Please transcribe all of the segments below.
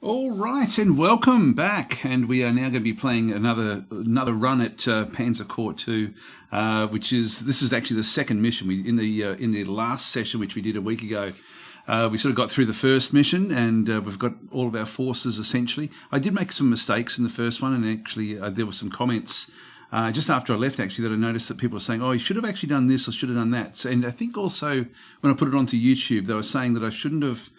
All right, and welcome back. And we are now going to be playing another run at Panzer Corps 2, which is actually the second mission. We in the last session, which we did a week ago, we sort of got through the first mission, and we've got all of our forces essentially. I did make some mistakes in the first one, and actually there were some comments just after I left, actually, that I noticed that people were saying, "Oh, you should have actually done this or should have done that." So, and I think also when I put it onto YouTube, they were saying that I shouldn't have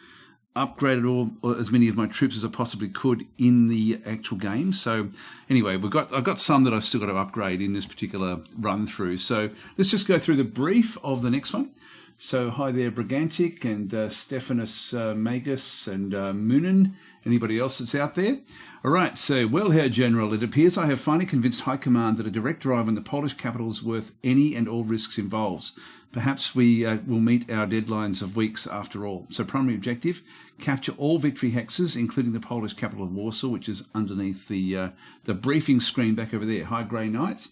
upgraded all as many of my troops as I possibly could in the actual game. So anyway, I've got some that I've still got to upgrade in this particular run through. So let's just go through the brief of the next one. So hi there, Brigantic and Stephanus Magus and Moonin. Anybody else that's out there? All right, so, well, Herr General, it appears I have finally convinced High Command that a direct drive on the Polish capital is worth any and all risks involved. Perhaps we will meet our deadlines of weeks after all. So primary objective, capture all victory hexes, including the Polish capital of Warsaw, which is underneath the briefing screen back over there. Hi, Grey Knight.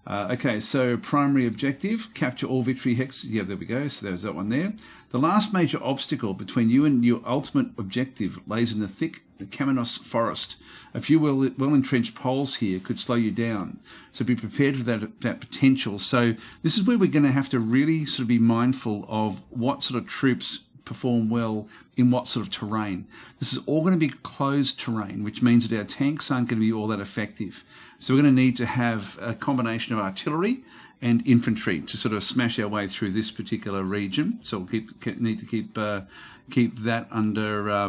Okay, so primary objective, capture all victory hexes. Yeah, there we go. So there's that one there. The last major obstacle between you and your ultimate objective lays in the thick Kamenos forest. A few well-entrenched Poles here could slow you down. So be prepared for that potential. So this is where we're going to have to really sort of be mindful of what sort of troops perform well in what sort of terrain. This is all going to be closed terrain, which means that our tanks aren't going to be all that effective. So we're going to need to have a combination of artillery and infantry to sort of smash our way through this particular region. So we'll need to keep that under,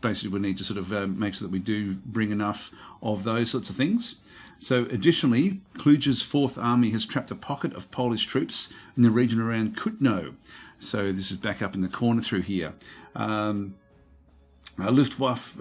basically we need to sort of make sure that we do bring enough of those sorts of things. So additionally, Kluge's 4th Army has trapped a pocket of Polish troops in the region around Kutno. So this is back up in the corner through here. Luftwaffe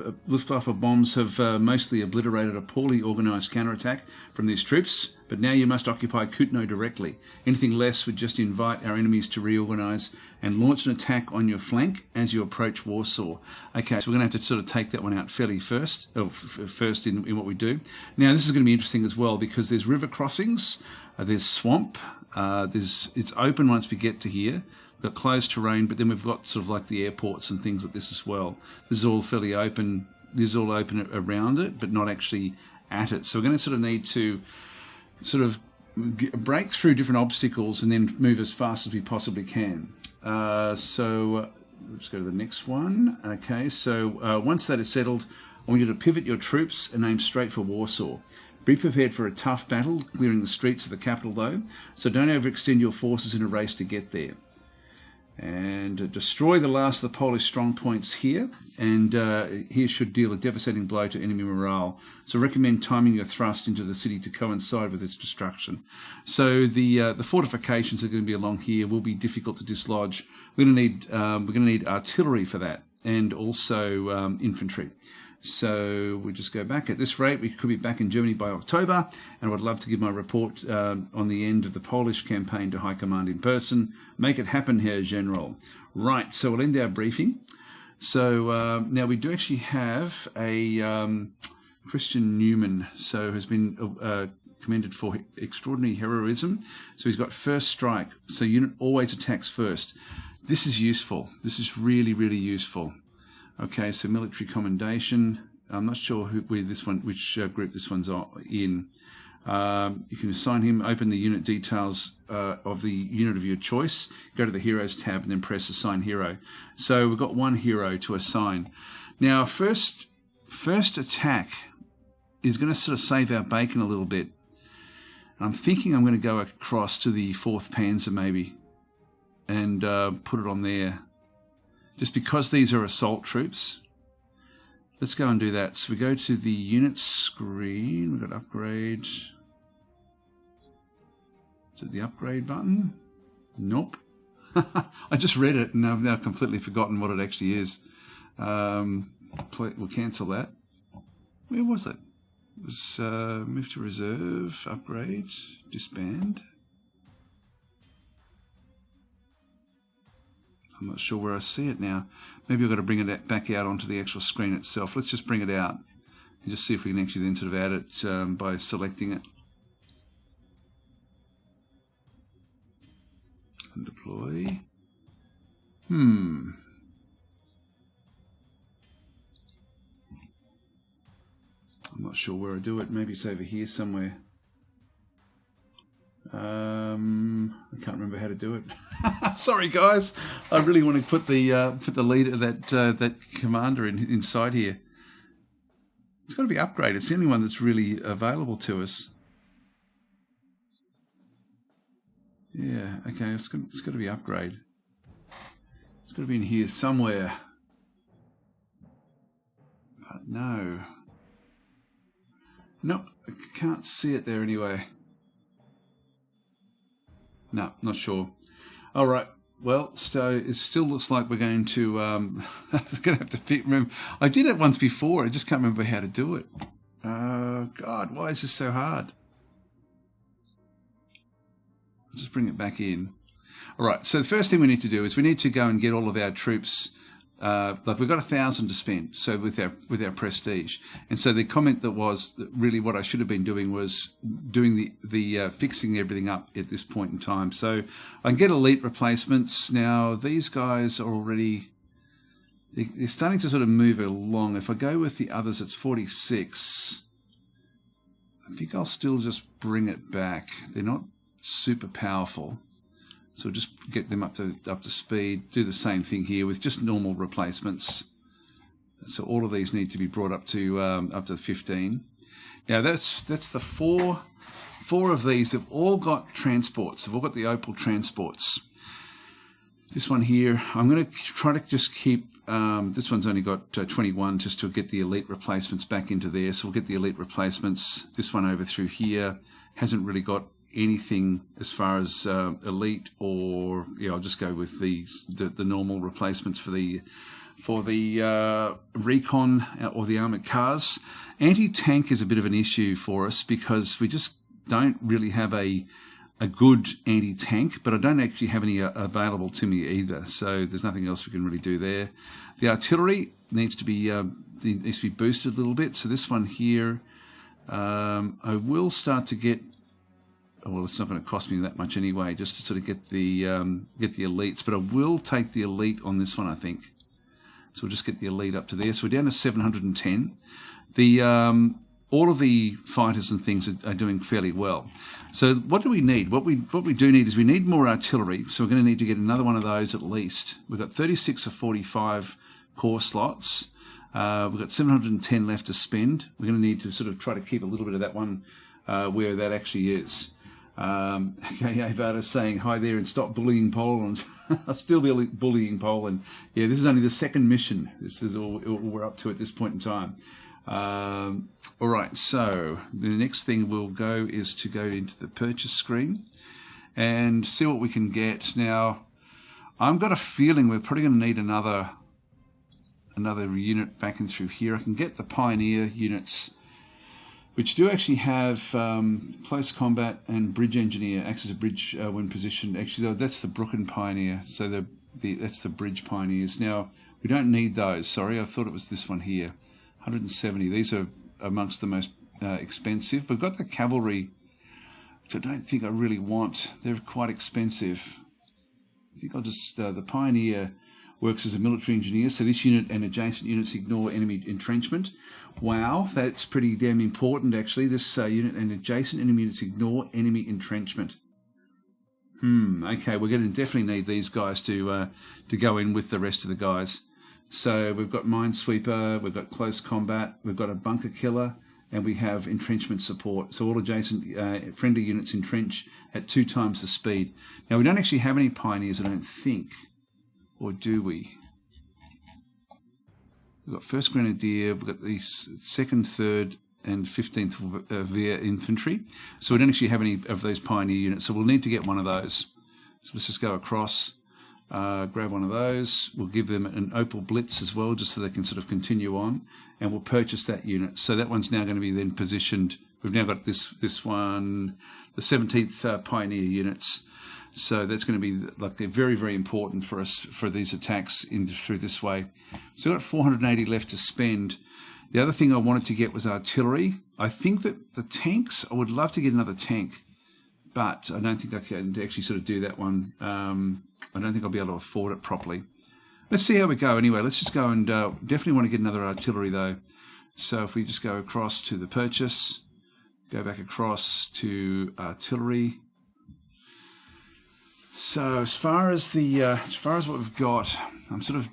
bombs have mostly obliterated a poorly organised counterattack from these troops, but now you must occupy Kutno directly. Anything less would just invite our enemies to reorganise and launch an attack on your flank as you approach Warsaw. Okay, so we're going to have to sort of take that one out fairly first in what we do. Now, this is going to be interesting as well because there's river crossings, there's swamp, it's open once we get to here. We've got closed terrain, but then we've got sort of like the airports and things like this as well. This is all fairly open. This is all open around it, but not actually at it. So we're going to sort of need to sort of break through different obstacles and then move as fast as we possibly can. Let's go to the next one. Okay, so once that is settled, I want you to pivot your troops and aim straight for Warsaw. Be prepared for a tough battle, clearing the streets of the capital though, so don't overextend your forces in a race to get there. And destroy the last of the Polish strong points here, and here should deal a devastating blow to enemy morale. So recommend timing your thrust into the city to coincide with its destruction. So the fortifications are going to be along here will be difficult to dislodge. We're going to need artillery for that, and also infantry. So we just go back. At this rate, we could be back in Germany by October, and I would love to give my report on the end of the Polish campaign to High Command in person. Make it happen, Herr General. Right, so we'll end our briefing. So now we do actually have a Christian Newman, so has been commended for extraordinary heroism. So he's got first strike, so unit always attacks first. This is useful. This is really, really useful. Okay, so military commendation. I'm not sure which group this one's in. You can assign him, open the unit details of the unit of your choice, go to the Heroes tab and then press Assign Hero. So we've got one hero to assign. Now, first attack is going to sort of save our bacon a little bit. I'm thinking I'm going to go across to the 4th Panzer maybe and put it on there. Just because these are assault troops. Let's go and do that. So we go to the unit screen. We've got upgrade. Is it the upgrade button? Nope. I just read it and I've now completely forgotten what it actually is. We'll cancel that. Where was it? It was move to reserve, upgrade, disband. I'm not sure where I see it now. Maybe I've got to bring it back out onto the actual screen itself. Let's just bring it out and just see if we can actually then sort of add it by selecting it. And deploy. not sure where I do it. Maybe it's over here somewhere. I can't remember how to do it. Sorry, guys. I really want to put the leader, that commander inside here. It's got to be upgraded. It's the only one that's really available to us. Yeah. Okay. It's got to be upgraded. It's got to be in here somewhere. But no. No, I can't see it there anyway. No, not sure. All right. Well, so it still looks like we're going to. I'm going to have to remember. I did it once before. I just can't remember how to do it. God, why is this so hard? I'll just bring it back in. All right. So the first thing we need to do is we need to go and get all of our troops. Like we've got 1,000 to spend, so with our prestige, and so the comment that was that really what I should have been doing was doing the fixing everything up at this point in time. So I can get elite replacements now. These guys are already they're starting to sort of move along. If I go with the others, it's 46. I think I'll still just bring it back. They're not super powerful. So we'll just get them up to speed. Do the same thing here with just normal replacements. So all of these need to be brought up to 15. Now that's the four of these. They've all got transports. They've all got the Opal transports. This one here, I'm going to try to just keep. This one's only got 21 just to get the elite replacements back into there. So we'll get the elite replacements. This one over through here hasn't really got anything as far as elite, or I'll just go with the normal replacements for the recon or the armored cars. Anti-tank is a bit of an issue for us because we just don't really have a good anti-tank, but I don't actually have any available to me either. So there's nothing else we can really do there. The artillery needs to be boosted a little bit. So this one here, I will start to get. Well, it's not going to cost me that much anyway, just to sort of get the elites. But I will take the elite on this one, I think. So we'll just get the elite up to there. So we're down to 710. The all of the fighters and things are doing fairly well. So what do we need? What we do need is we need more artillery. So we're going to need to get another one of those at least. We've got 36 of 45 core slots. We've got 710 left to spend. We're going to need to sort of try to keep a little bit of that one where that actually is. Okay, Avada's saying hi there and stop bullying Poland. I'll still be bullying Poland. Yeah, this is only the second mission. This is all we're up to at this point in time. All right, so the next thing we'll go is to go into the purchase screen and see what we can get. Now, I've got a feeling we're probably going to need another unit back in through here. I can get the Pioneer units, which do actually have close combat and bridge engineer, acts as a bridge when positioned. Actually, that's the Brooklyn Pioneer, so that's the bridge pioneers. Now, we don't need those. Sorry, I thought it was this one here. 170. These are amongst the most expensive. We've got the cavalry, which I don't think I really want. They're quite expensive. I think I'll just... the Pioneer works as a military engineer, so this unit and adjacent units ignore enemy entrenchment. Wow, that's pretty damn important, actually. This unit and adjacent enemy units ignore enemy entrenchment. Okay, we're going to definitely need these guys to go in with the rest of the guys. So we've got Minesweeper, we've got Close Combat, we've got a Bunker Killer, and we have entrenchment support. So all adjacent friendly units entrench at 2 times the speed. Now, we don't actually have any Pioneers, I don't think. Or do we? We've got 1st Grenadier, we've got the 2nd, 3rd, and 15th Veer Infantry. So we don't actually have any of those Pioneer units, so we'll need to get one of those. So let's just go across, grab one of those. We'll give them an Opal Blitz as well, just so they can sort of continue on, and we'll purchase that unit. So that one's now going to be then positioned. We've now got this one, the 17th Pioneer units. So that's going to be like very, very important for us for these attacks through this way. So we've got 480 left to spend. The other thing I wanted to get was artillery. I think that the tanks, I would love to get another tank, but I don't think I can actually sort of do that one. I don't think I'll be able to afford it properly. Let's see how we go anyway. Let's just go and definitely want to get another artillery though. So if we just go across to the purchase, go back across to artillery. So as far as what we've got, I'm sort of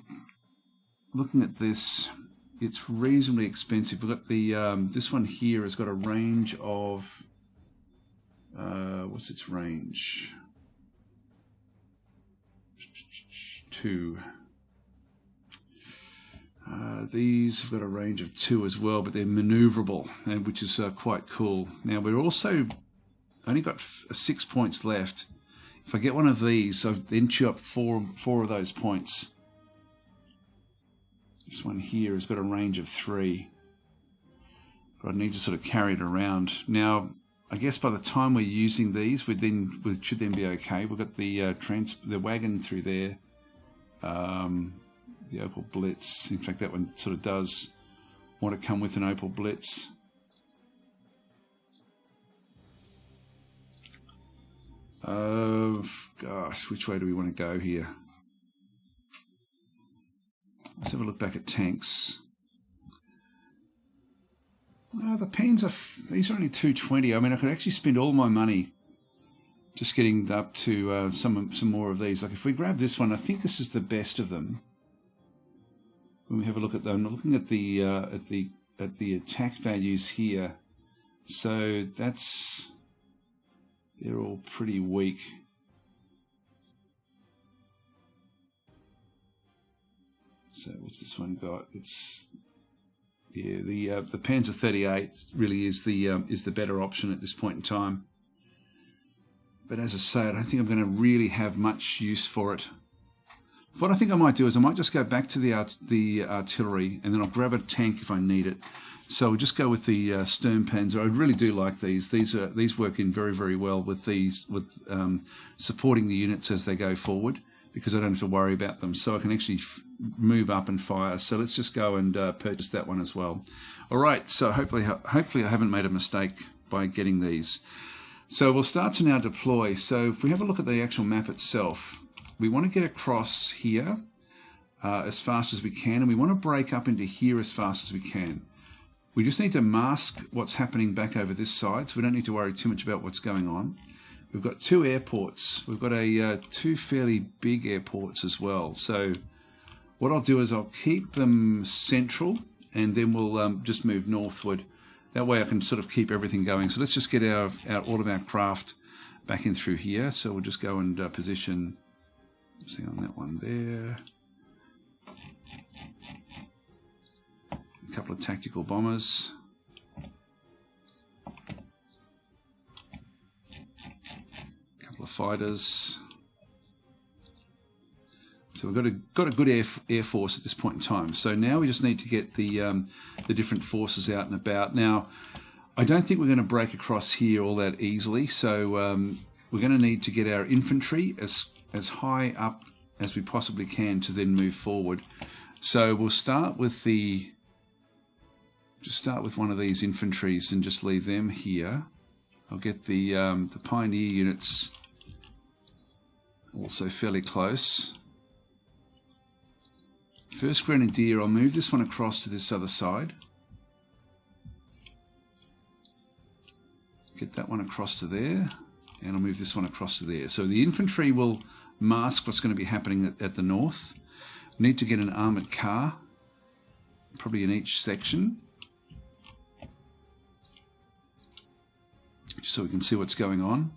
looking at this. It's reasonably expensive. We've got the this one here has got a range of what's its range? 2. These have got a range of 2 as well, but they're maneuverable, which is quite cool. Now we're also only got 6 points left. If I get one of these, I've then chew up four of those points. This one here has got a range of 3. But I need to sort of carry it around. Now, I guess by the time we're using these, we should then be okay. We've got the wagon through there. The Opel Blitz. In fact, that one sort of does want to come with an Opel Blitz. Gosh, which way do we want to go here? Let's have a look back at tanks. The Panzer, these are only 220. I mean, I could actually spend all my money just getting up to some more of these. Like if we grab this one, I think this is the best of them. When we have a look at them, I'm looking at the attack values here. So they're all pretty weak. So what's this one got? It's the Panzer 38 really is the better option at this point in time. But as I say, I don't think I'm going to really have much use for it. What I think I might do is I might just go back to the artillery, and then I'll grab a tank if I need it. So we'll just go with the Sturmpanzer. I really do like these. These work in very, very well with supporting the units as they go forward, because I don't have to worry about them. So I can actually move up and fire. So let's just go and purchase that one as well. All right. So hopefully I haven't made a mistake by getting these. So we'll start to now deploy. So if we have a look at the actual map itself, we want to get across here as fast as we can, and we want to break up into here as fast as we can. We just need to mask what's happening back over this side, so we don't need to worry too much about what's going on. We've got 2 airports. We've got 2 fairly big airports as well. So what I'll do is I'll keep them central, and then we'll just move northward. That way I can sort of keep everything going. So let's just get all of our craft back in through here. So we'll just go and position, see on that one there. A couple of tactical bombers. A couple of fighters. So we've got a good air force at this point in time. So now we just need to get the different forces out and about. Now, I don't think we're going to break across here all that easily. So we're going to need to get our infantry as high up as we possibly can to then move forward. So we'll start with one of these infantries and just leave them here. I'll get the pioneer units also fairly close. First Grenadier, I'll move this one across to this other side. Get that one across to there, and I'll move this one across to there. So the infantry will mask what's going to be happening at the north. We need to get an armoured car, probably in each section, just so we can see what's going on.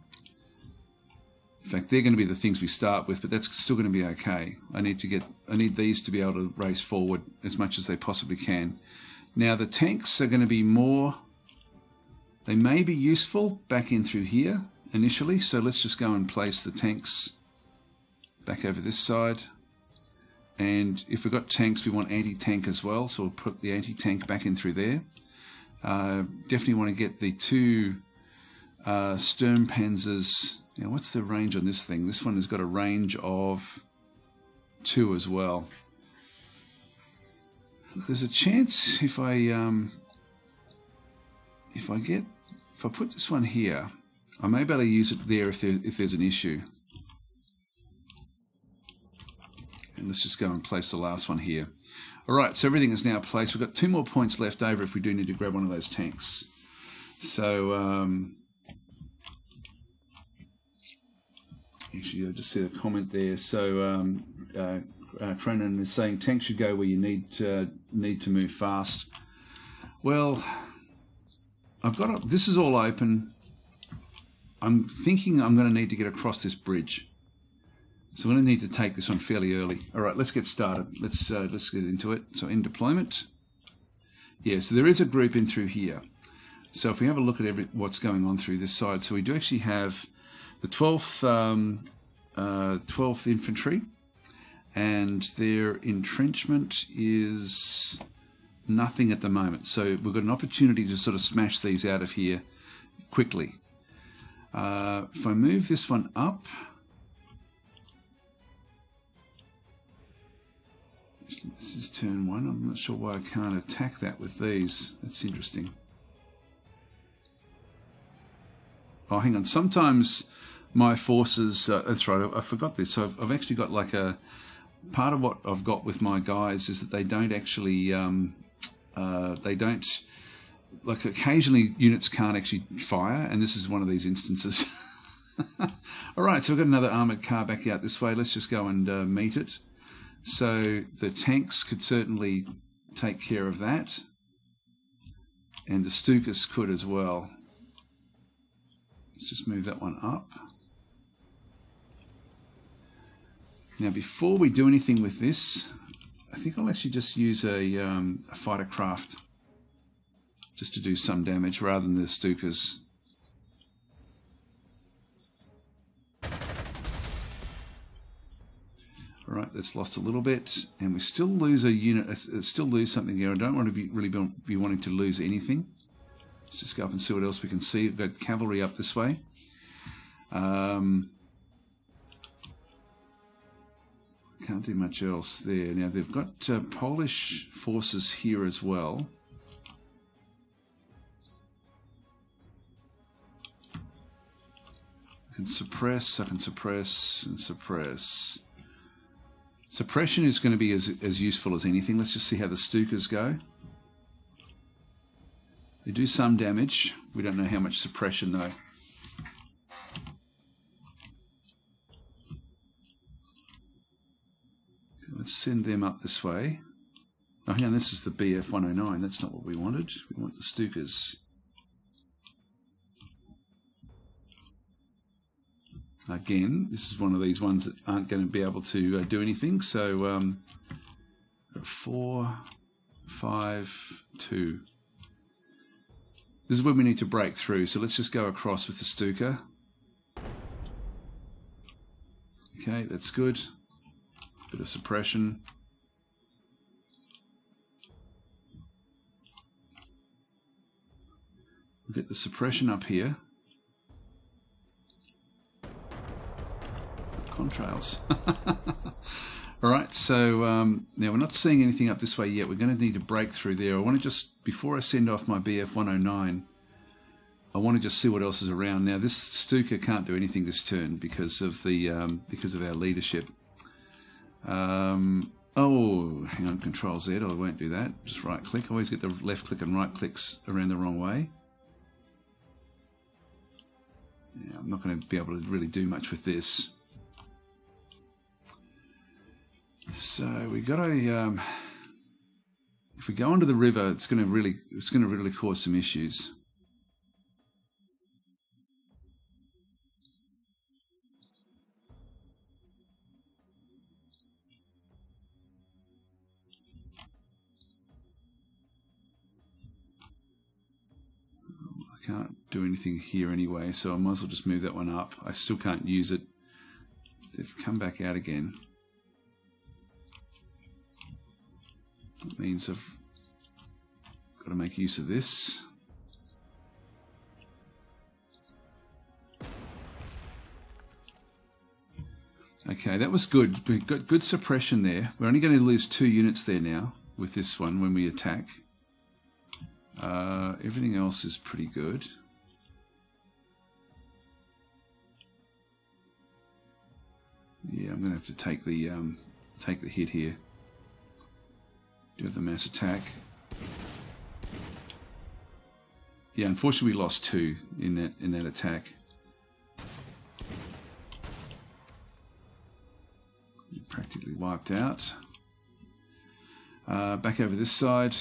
In fact, they're going to be the things we start with, but that's still going to be okay. I need these to be able to race forward as much as they possibly can. Now the tanks are going to be more, they may be useful back in through here initially, so let's just go and place the tanks back over this side. And if we've got tanks, we want anti-tank as well, so we'll put the anti-tank back in through there. Definitely want to get the 2 Sturmpanzers. Now, what's the range on this thing? This one has got a range of 2 as well. There's a chance if I put this one here, I may be able to use it there if there's an issue. And let's just go and place the last one here. All right, so everything is now placed. We've got 2 more points left over if we do need to grab one of those tanks. So, actually, I just see a comment there. So, Cronin is saying tanks should go where you need to move fast. Well, this is all open. I'm thinking I'm going to need to get across this bridge. So I'm going to need to take this one fairly early. All right, let's get started. Let's get into it. So in deployment. Yeah, so there is a group in through here. So if we have a look at what's going on through this side, so we do actually have the 12th Infantry, and their entrenchment is nothing at the moment. So we've got an opportunity to sort of smash these out of here quickly. If I move this one up, this is turn 1. I'm not sure why I can't attack that with these. That's interesting. Oh, hang on. Sometimes my forces... that's right, I forgot this. So I've actually got like a... Part of what I've got with my guys is that they don't actually... they don't... Like occasionally units can't actually fire, and this is one of these instances. Alright, so we've got another armoured car back out this way. Let's just go and meet it. So the tanks could certainly take care of that. And the Stukas could as well. Let's just move that one up. Now before we do anything with this, I think I'll actually just use a fighter craft just to do some damage rather than the Stukas. Alright, that's lost a little bit, and we still lose a unit, still lose something here. I don't want to really be wanting to lose anything. Let's just go up and see what else we can see. We've got cavalry up this way. Can't do much else there. Now they've got Polish forces here as well. I can suppress and suppress. Suppression is going to be as useful as anything. Let's just see how the Stukas go. They do some damage. We don't know how much suppression though. Let's send them up this way. Oh, hang on, this is the BF 109. That's not what we wanted. We want the Stukas. Again, this is one of these ones that aren't going to be able to do anything. So 4, 5, 2. This is where we need to break through. So let's just go across with the Stuka. Okay, that's good. Bit of suppression. We'll get the suppression up here. Contrails. Alright, so now we're not seeing anything up this way yet. We're going to need to break through there. I want to just, before I send off my BF 109, I want to just see what else is around. Now this Stuka can't do anything this turn because of the because of our leadership. Oh, hang on, Control Z. I won't do that. Just right click. I always get the left click and right clicks around the wrong way. Yeah, I'm not going to be able to really do much with this. So we got a. If we go onto the river, it's going to really cause some issues. I can't do anything here anyway, so I might as well just move that one up. I still can't use it. They've come back out again. That means I've got to make use of this. Okay, that was good. We got good suppression there. We're only going to lose 2 units there now with this one when we attack. Everything else is pretty good. Yeah, I'm going to have to take the hit here. Do have the mass attack. Yeah, unfortunately we lost 2 in that attack. Practically wiped out. Back over this side.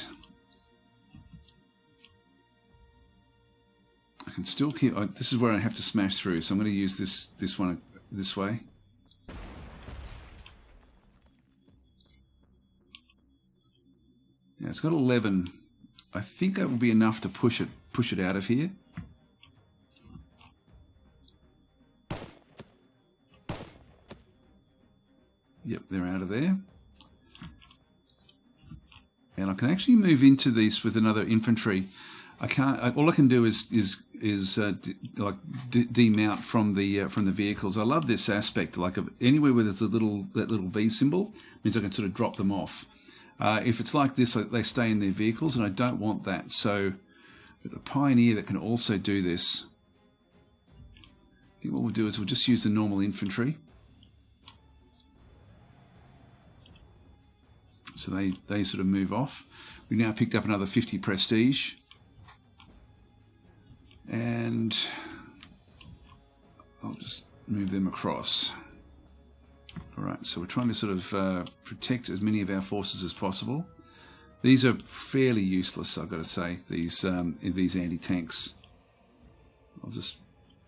I can still keep. This is where I have to smash through, so I'm going to use this one this way. Yeah, it's got 11. I think that will be enough to push it out of here. Yep, they're out of there. And I can actually move into these with another infantry. I can't. All I can do is demount from the vehicles. I love this aspect. Like anywhere where there's that little V symbol means I can sort of drop them off. If it's like this, they stay in their vehicles, and I don't want that. So, with the Pioneer that can also do this, I think what we'll do is we'll just use the normal infantry. So they sort of move off. We now picked up another 50 prestige. And I'll just move them across. Alright, so we're trying to sort of protect as many of our forces as possible. These are fairly useless, I've got to say, these anti-tanks. It's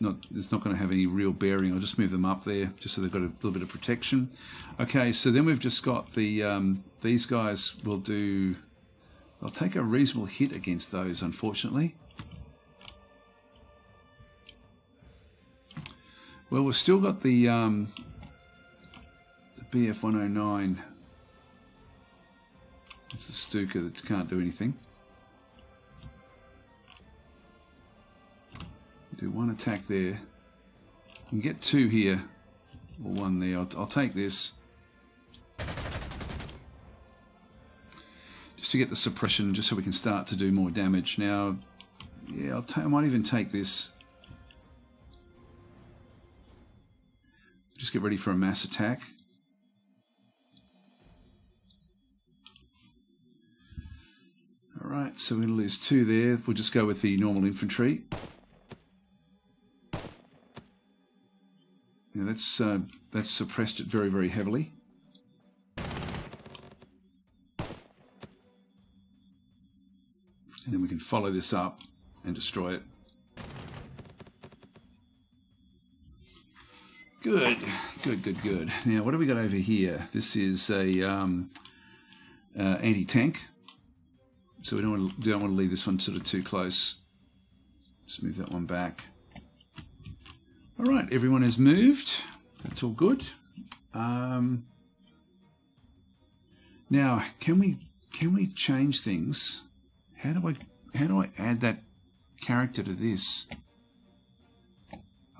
not going to have any real bearing. I'll just move them up there, just so they've got a little bit of protection. Okay, so then we've just got the these guys will do. They'll take a reasonable hit against those, unfortunately. Well, we've still got the BF-109. It's the Stuka that can't do anything. Do one attack there. You can get 2 here, or 1 there. I'll take this. Just to get the suppression, just so we can start to do more damage. Now, yeah, I might even take this. Just get ready for a mass attack. Alright, so we're going to lose 2 there. We'll just go with the normal infantry. Yeah, that's suppressed it very, very heavily. And then we can follow this up and destroy it. Good, good, good, good. Now, what do we got over here? This is a anti-tank. So we don't want to leave this one sort of too close. Just move that one back. All right, everyone has moved. That's all good. Now, can we change things? How do I add that character to this?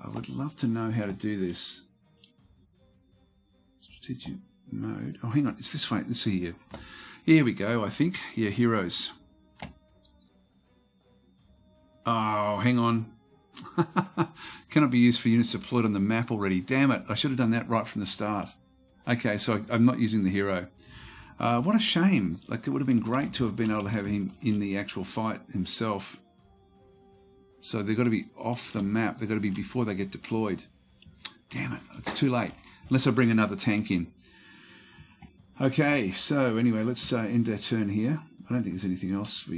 I would love to know how to do this. Strategic mode. Oh, hang on. It's this way. Let's see here. Here we go, I think. Yeah, heroes. Oh, hang on. Cannot be used for units deployed on the map already. Damn it. I should have done that right from the start. Okay, so I'm not using the hero. What a shame. Like, it would have been great to have been able to have him in the actual fight himself. So they've got to be off the map. They've got to be before they get deployed. Damn it. It's too late. Unless I bring another tank in. Okay, so anyway, let's end our turn here. I don't think there's anything else.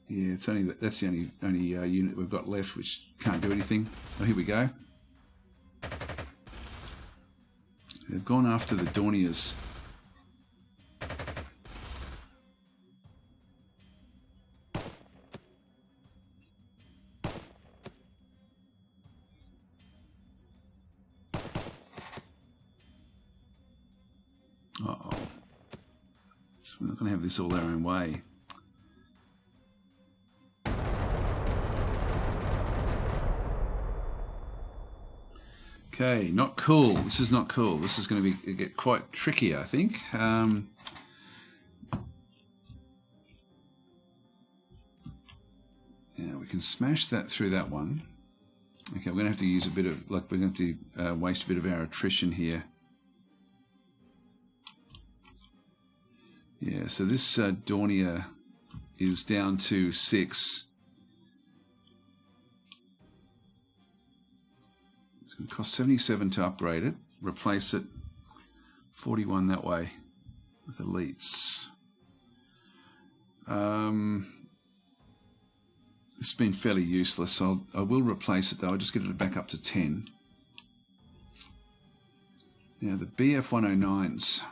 Yeah, it's only that's the only unit we've got left, which can't do anything. Oh, here we go. They've gone after the Dorniers. Uh-oh. So we're not going to have this all our own way. Okay, not cool. This is not cool. This is going to get quite tricky, I think. Yeah, we can smash that through that one. Okay, we're going to have to use a bit of, like, we're going to have to waste a bit of our attrition here. Yeah, Yeah, so this Dornier is down to 6. It's going to cost 77 to upgrade it. Replace it 41 that way with elites. It's been fairly useless, so I will replace it though. I'll just get it back up to 10. Now the BF-109s.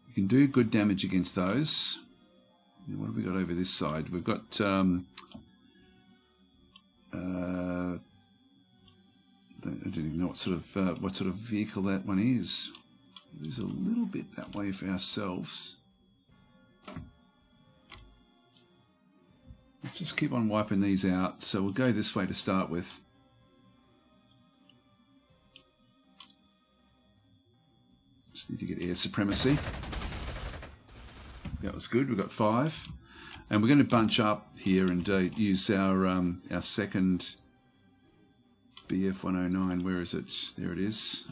You can do good damage against those. Now, what have we got over this side? We've got I don't even know what sort of vehicle that one is. There's a little bit that way for ourselves. Let's just keep on wiping these out. So we'll go this way to start with. Just need to get air supremacy. That was good. We've got 5. And we're going to bunch up here and use our second BF-109. Where is it? There it is.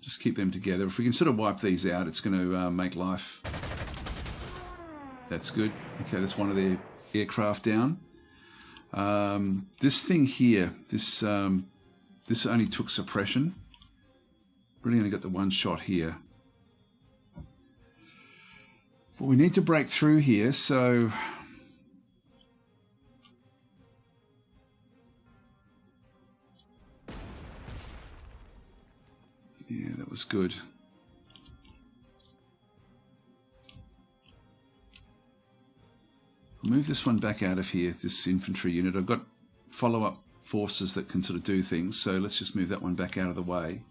Just keep them together. If we can sort of wipe these out, it's going to make life. That's good. Okay, that's one of their aircraft down. This thing here, this only took suppression. Really only got the one shot here. But we need to break through here, so yeah, that was good. I'll move this one back out of here, this infantry unit. I've got follow-up forces that can sort of do things, so let's just move that one back out of the way.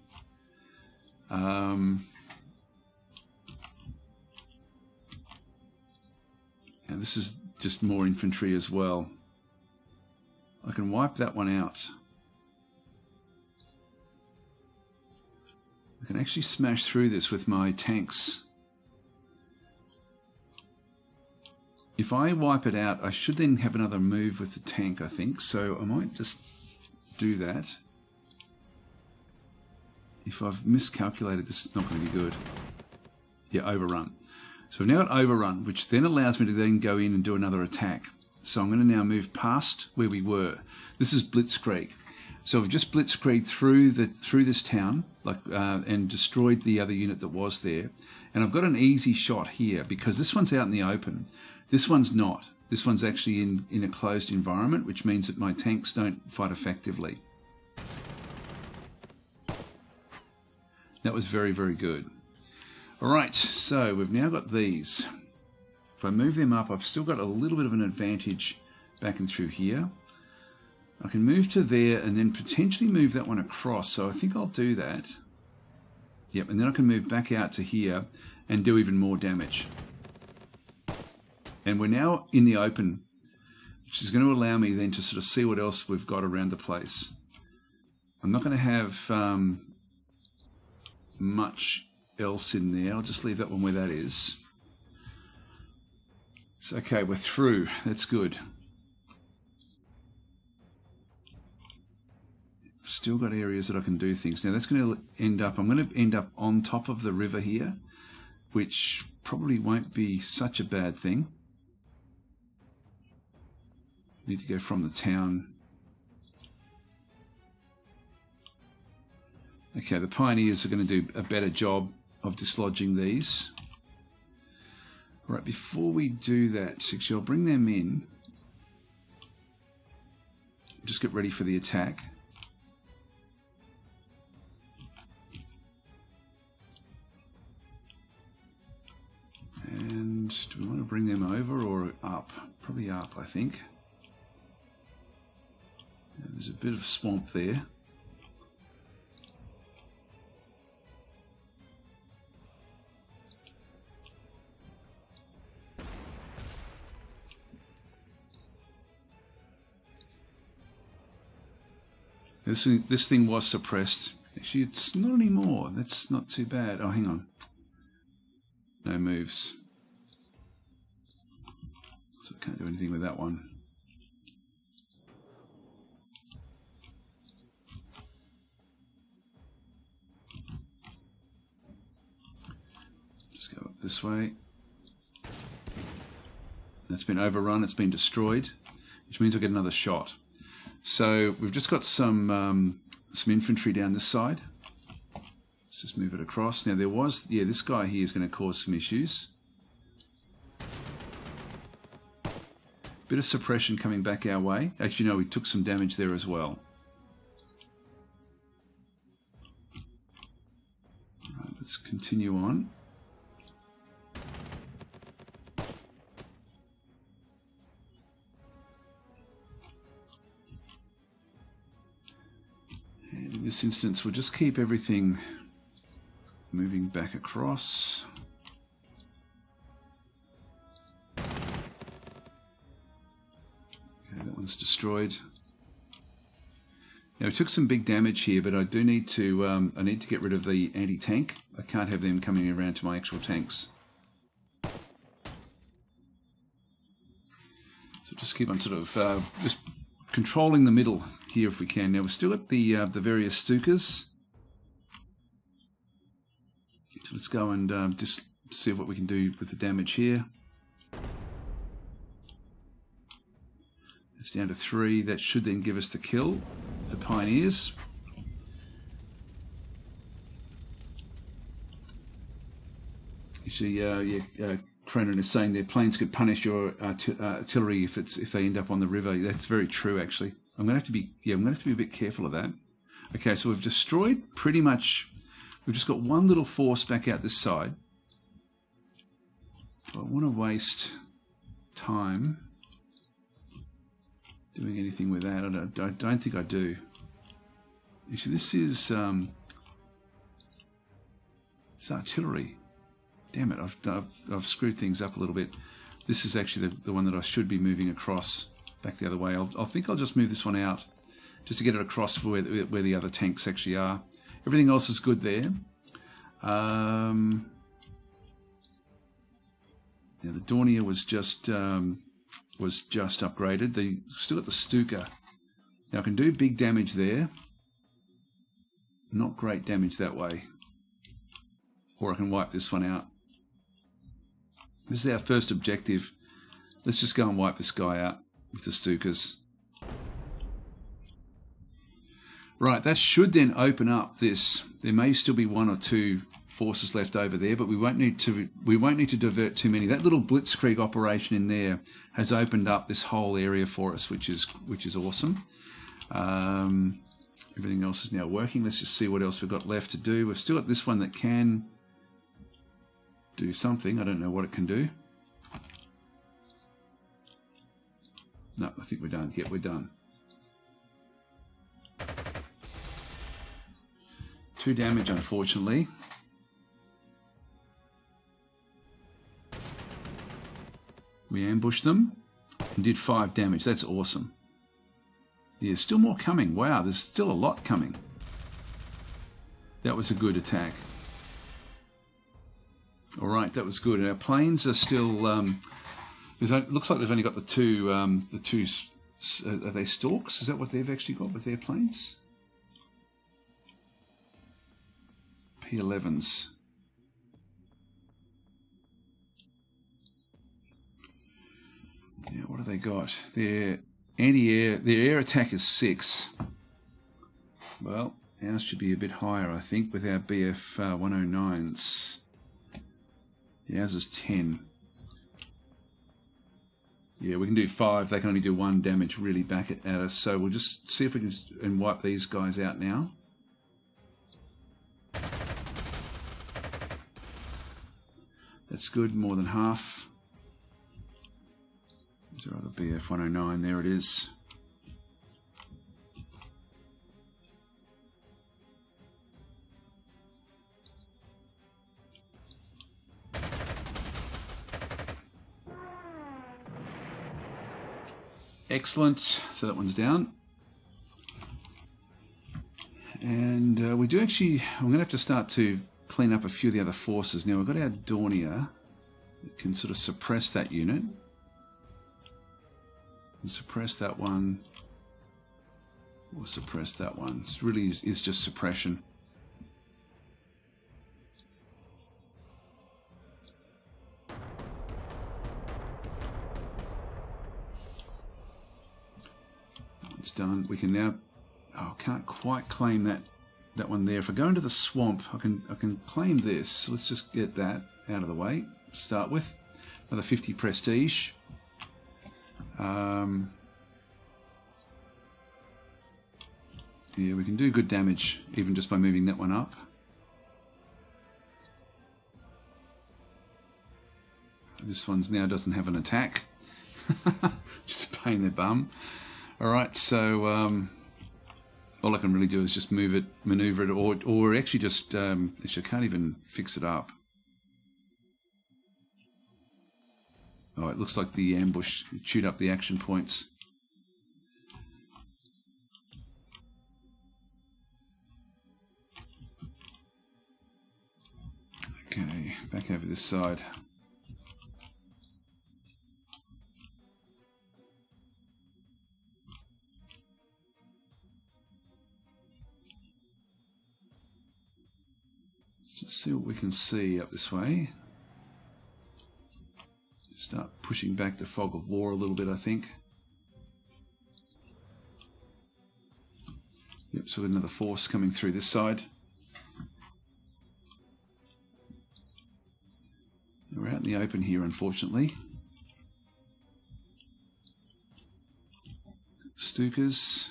Now this is just more infantry as well. I can wipe that one out. I can actually smash through this with my tanks. If I wipe it out, I should then have another move with the tank, I think. So I might just do that. If I've miscalculated, this is not going to be good. Yeah, overrun. So I've now got overrun, which then allows me to then go in and do another attack. So I'm going to now move past where we were. This is Blitzkrieg. So we've just blitzkrieged through this town, and destroyed the other unit that was there. And I've got an easy shot here because this one's out in the open. This one's not. This one's actually in a closed environment, which means that my tanks don't fight effectively. That was very, very good. All right, so we've now got these. If I move them up, I've still got a little bit of an advantage back and through here. I can move to there and then potentially move that one across. So I think I'll do that. Yep, and then I can move back out to here and do even more damage. And we're now in the open, which is going to allow me then to sort of see what else we've got around the place. I'm not going to have much else in there. I'll just leave that one where that is. So, okay, we're through. That's good. Still got areas that I can do things. Now that's going to end up, I'm going to end up on top of the river here, which probably won't be such a bad thing. Need to go from the town. Okay, the pioneers are going to do a better job of dislodging these. All right, before we do that, actually I'll bring them in. Just get ready for the attack. And do we want to bring them over or up? Probably up, I think. There's a bit of swamp there. This thing was suppressed. Actually, it's not anymore. That's not too bad. Oh, hang on. No moves. So I can't do anything with that one. this way. That's been overrun, it's been destroyed, which means I'll get another shot. So we've just got some infantry down this side. Let's just move it across. Now there was, yeah, this guy here is going to cause some issues. Bit of suppression coming back our way. Actually, no, we took some damage there as well. Right, let's continue on. And in this instance, we'll just keep everything moving back across. That one's destroyed. Now we took some big damage here, but I do need to get rid of the anti-tank. I can't have them coming around to my actual tanks. So just keep on sort of just controlling the middle here if we can. Now we're still at the various Stukas. So let's go and just see what we can do with the damage here. It's down to 3. That should then give us the kill. The Pioneers. Actually, Cronin is saying their planes could punish your artillery if they end up on the river. That's very true, actually. I'm going to have to be a bit careful of that. Okay, so we've destroyed pretty much. We've just got one little force back out this side. I want to waste time doing anything with that. I don't think I do. Actually, this is it's artillery. Damn it! I've screwed things up a little bit. This is actually the one that I should be moving across back the other way. I think I'll just move this one out just to get it across where the other tanks actually are. Everything else is good there. Now the Dornier was just upgraded. Still got the Stuka. Now I can do big damage there. Not great damage that way. Or I can wipe this one out. This is our first objective. Let's just go and wipe this guy out with the Stukas. Right, that should then open up this. There may still be 1 or 2 forces left over there, but we won't need to divert too many. That little blitzkrieg operation in there has opened up this whole area for us, which is awesome. Everything else is now working. Let's just see what else we've got left to do. We've still got this one that can do something. I don't know what it can do. No, I think we're done. Yep, we're done. 2 damage, unfortunately. We ambushed them and did 5 damage. That's awesome. Yeah, still more coming. Wow, there's still a lot coming. That was a good attack. All right, that was good. And our planes are still. It looks like they've only got the two. Are they Storks? Is that what they've actually got with their planes? P11s. Yeah, what have they got? Their anti-air. Their air attack is 6. Well, ours should be a bit higher, I think, with our BF 109s. Yeah, ours is 10. Yeah, we can do 5. They can only do 1 damage really back at us. So we'll just see if we can wipe these guys out now. That's good, more than half. Is there other BF 109? There it is. Excellent. So that one's down. And we do actually, I'm going to have to start to clean up a few of the other forces. Now we've got our Dornier that can sort of suppress that unit. And suppress that one. Or suppress that one. It really is just suppression. done. We can now... Oh, I can't quite claim that one there. If I go into the swamp, I can claim this. So let's just get that out of the way to start with. Another 50 prestige. Yeah, we can do good damage even just by moving that one up. This one's now doesn't have an attack. Just a pain in the bum. Alright, so all I can really do is just move it, maneuver it, or actually just... actually, I can't even fix it up. Oh, it looks like the ambush chewed up the action points. Okay, back over this side. Let's just see what we can see up this way. Start pushing back the fog of war a little bit, I think. Yep, so another force coming through this side. We're out in the open here, unfortunately. Stukas.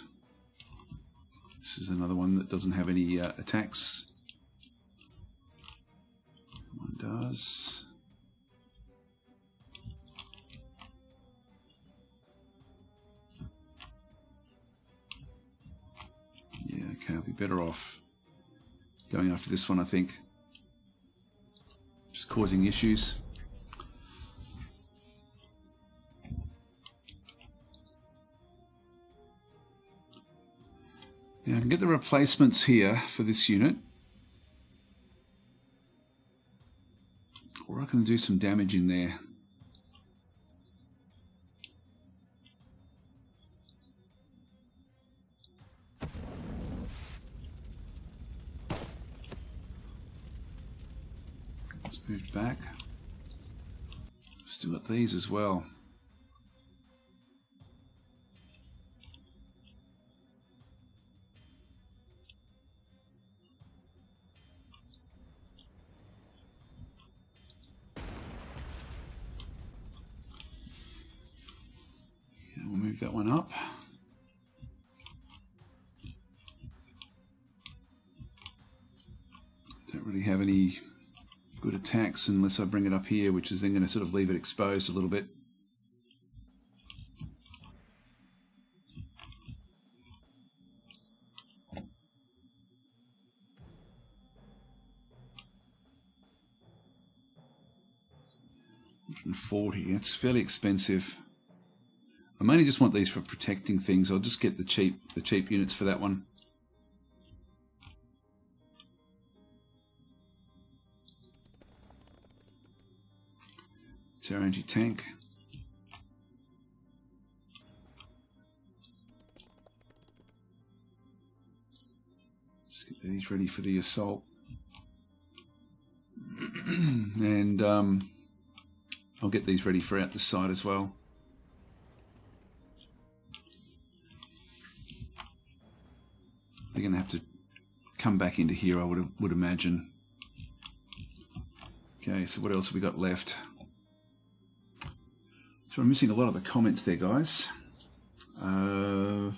This is another one that doesn't have any attacks. One does. Yeah, okay, I'll be better off going after this one, I think. Just causing issues. Now I can get the replacements here for this unit. Or I can do some damage in there. Let's move back. Still got these as well. Okay, we'll move that one up. Don't really have any good attacks unless I bring it up here, which is then going to sort of leave it exposed a little bit. $140, that's fairly expensive. I mainly just want these for protecting things. I'll just get the cheap units for that one. It's our anti-tank. Just get these ready for the assault. And I'll get these ready for out the side as well. They're going to have to come back into here, I would imagine. Okay, so what else have we got left? So I'm missing a lot of the comments there, guys. I've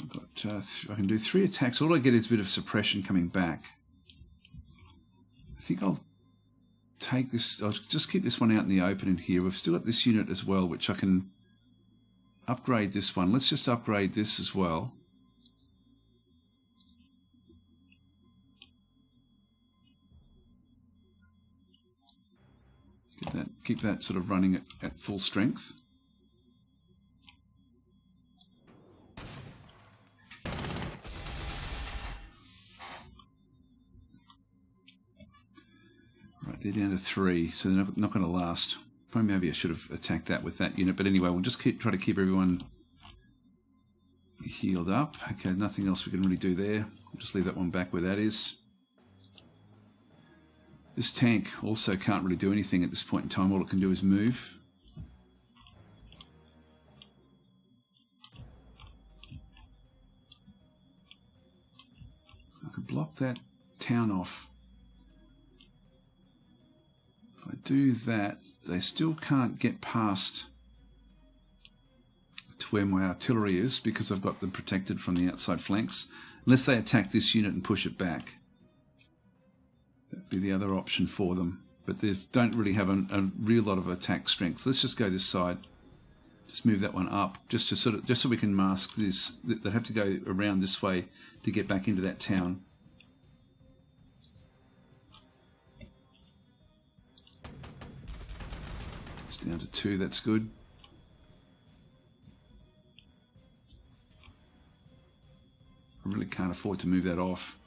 got, I can do 3 attacks. All I get is a bit of suppression coming back. I think I'll take this. I'll just keep this one out in the open in here. We've still got this unit as well, which I can upgrade this one. Let's just upgrade this as well. Keep that sort of running at full strength. Right, they're down to 3, so they're not going to last. Probably maybe I should have attacked that with that unit, but anyway, we'll just try to keep everyone healed up. Okay, nothing else we can really do there. We'll just leave that one back where that is. This tank also can't really do anything at this point in time. All it can do is move. I could block that town off. If I do that, they still can't get past to where my artillery is because I've got them protected from the outside flanks, unless they attack this unit and push it back. That'd be the other option for them, but they don't really have a real lot of attack strength. Let's just go this side. Just move that one up, just so we can mask this. They'd have to go around this way to get back into that town. It's down to 2. That's good. I really can't afford to move that off.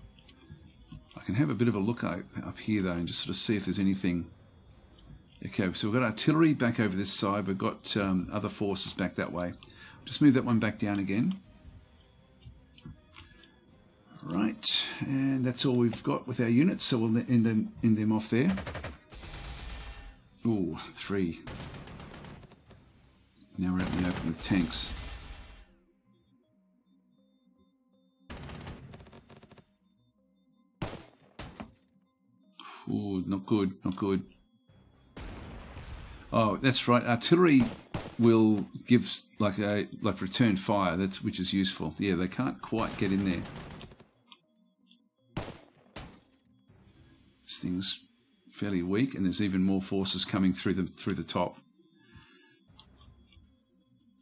I can have a bit of a look up here though and just sort of see if there's anything. Okay, so we've got artillery back over this side. We've got other forces back that way. Just move that one back down again. Right, and that's all we've got with our units, so we'll end them off there. Ooh, 3. Now we're out in the open with tanks. Ooh, not good, not good. Oh, that's right. Artillery will give like return fire. Which is useful. Yeah, they can't quite get in there. This thing's fairly weak, and there's even more forces coming through the top.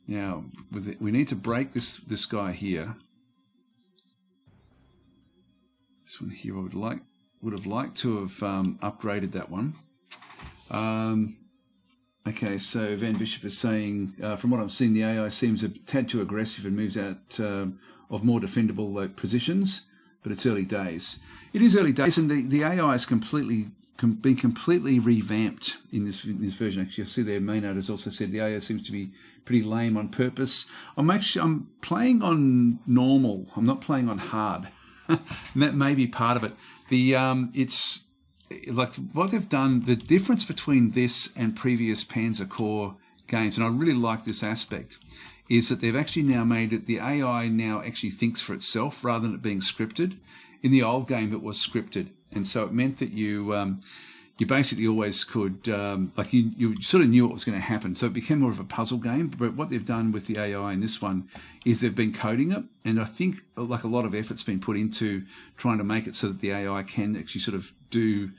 Now we need to break this guy here. This one here, I would have liked to have upgraded that one. Okay, so Van Bishop is saying, from what I've seen, the AI seems a tad too aggressive and moves out of more defendable positions, but it's early days. It is early days, and the AI has been completely revamped in this version. Actually, you'll see there, Maynard has also said the AI seems to be pretty lame on purpose. I'm playing on normal. I'm not playing on hard. And that may be part of it. It's like what they've done, the difference between this and previous Panzer Corps games, and I really like this aspect, is that they've actually now made it, the AI now actually thinks for itself rather than it being scripted. In the old game, it was scripted, and so it meant that you basically always could, you sort of knew what was going to happen, so it became more of a puzzle game. But what they've done with the AI in this one is they've been coding it, and I think like a lot of effort's been put into trying to make it so that the AI can actually sort of do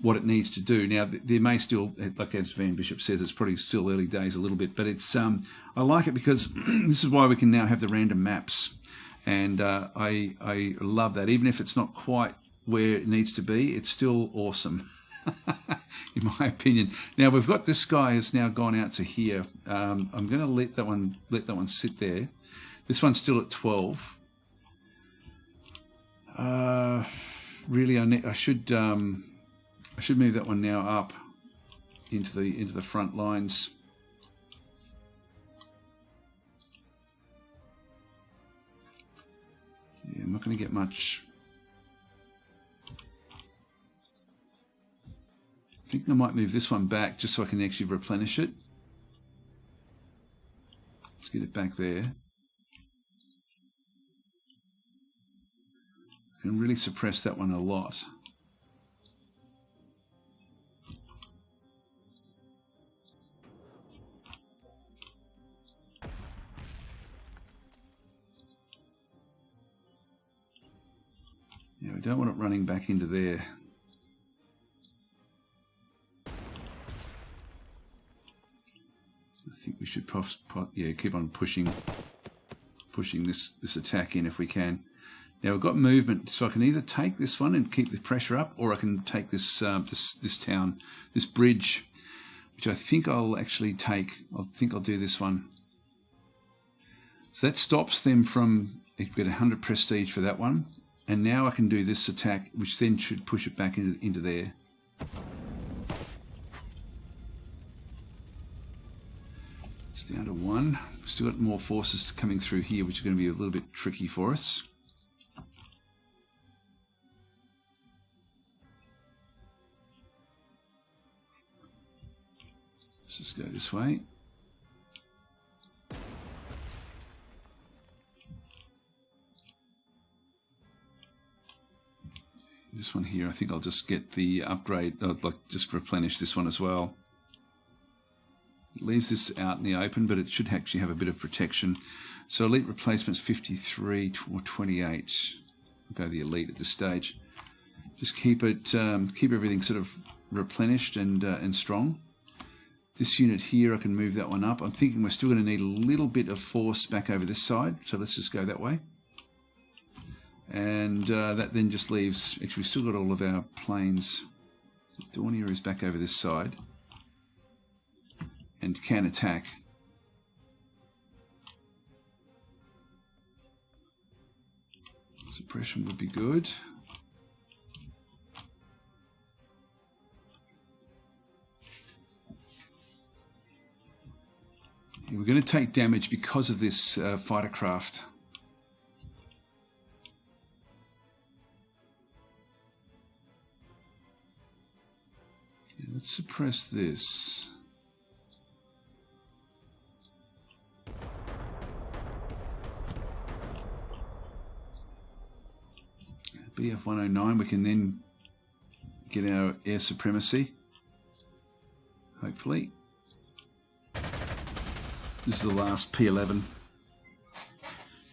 what it needs to do. Now, there may still, like as Van Bishop says, it's probably still early days a little bit, but it's I like it because this is why we can now have the random maps, and I love that. Even if it's not quite where it needs to be, it's still awesome. In my opinion. Now we've got this guy has now gone out to here. I'm going to let that one sit there. This one's still at 12. Really, I should move that one now up into the front lines. Yeah, I'm not going to get much. I think I might move this one back just so I can actually replenish it. Let's get it back there. I can really suppress that one a lot. Yeah, we don't want it running back into there. I think we should keep on pushing this attack in if we can. Now we've got movement, so I can either take this one and keep the pressure up, or I can take this this town, this bridge, which I think I'll actually take. I think I'll do this one. So that stops them from. You get 100 prestige for that one, and now I can do this attack, which then should push it back into there. It's down to 1. We've still got more forces coming through here, which are going to be a little bit tricky for us. Let's just go this way. This one here, I think I'll just get the upgrade, like just replenish this one as well. It leaves this out in the open, but it should actually have a bit of protection. So elite replacement's 53 or 28. I'll go the elite at this stage. Just keep it, keep everything sort of replenished and strong. This unit here, I can move that one up. I'm thinking we're still going to need a little bit of force back over this side, so let's just go that way. And that then just leaves, actually we've still got all of our planes. Dornier is back over this side and can attack. Suppression would be good. Yeah, we're going to take damage because of this fighter craft. Let's suppress this. BF 109, we can then get our air supremacy, hopefully. This is the last P11.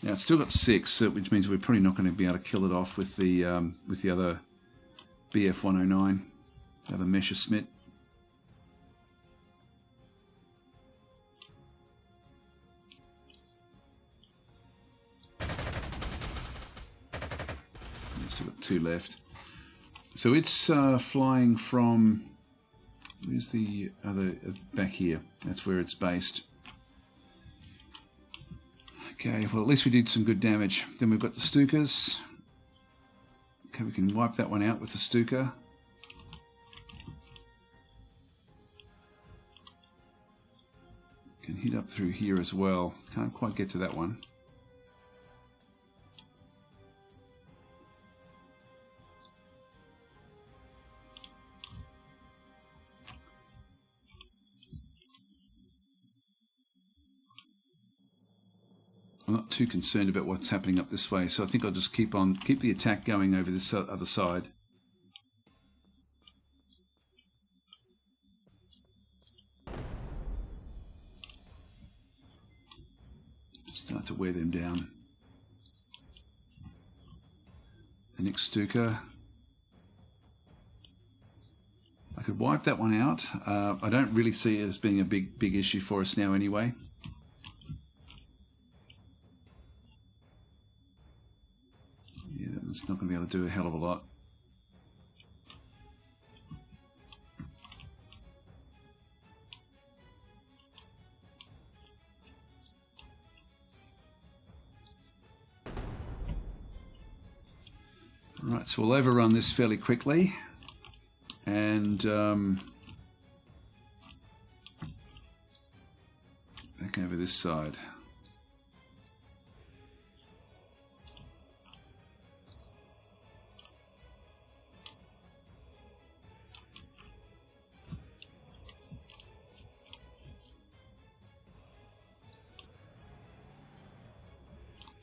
Now it's still got 6, which means we're probably not going to be able to kill it off with the other BF 109. Have a Messerschmitt. Still got 2 left. So it's flying from, where's the other, back here. That's where it's based. Okay, well at least we did some good damage. Then we've got the Stukas. Okay, we can wipe that one out with the Stuka. Can hit up through here as well. Can't quite get to that one. I'm not too concerned about what's happening up this way, so I think I'll just keep the attack going over this other side. Start to wear them down. The next Stuka. I could wipe that one out. I don't really see it as being a big issue for us now anyway. Yeah, that's not going to be able to do a hell of a lot. Right, so we'll overrun this fairly quickly, and back over this side.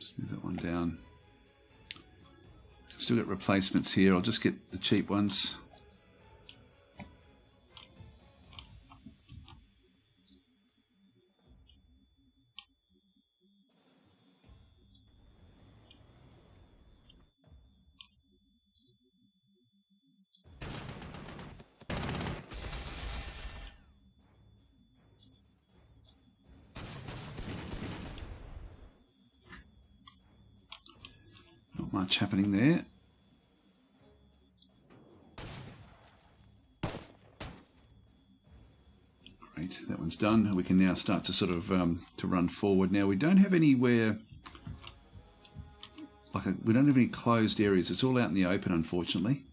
Just move that one down. Still got replacements here. I'll just get the cheap ones. Not much happening there. Great, that one's done. We can now start to sort of to run forward. Now we don't have anywhere, we don't have any closed areas. It's all out in the open, unfortunately.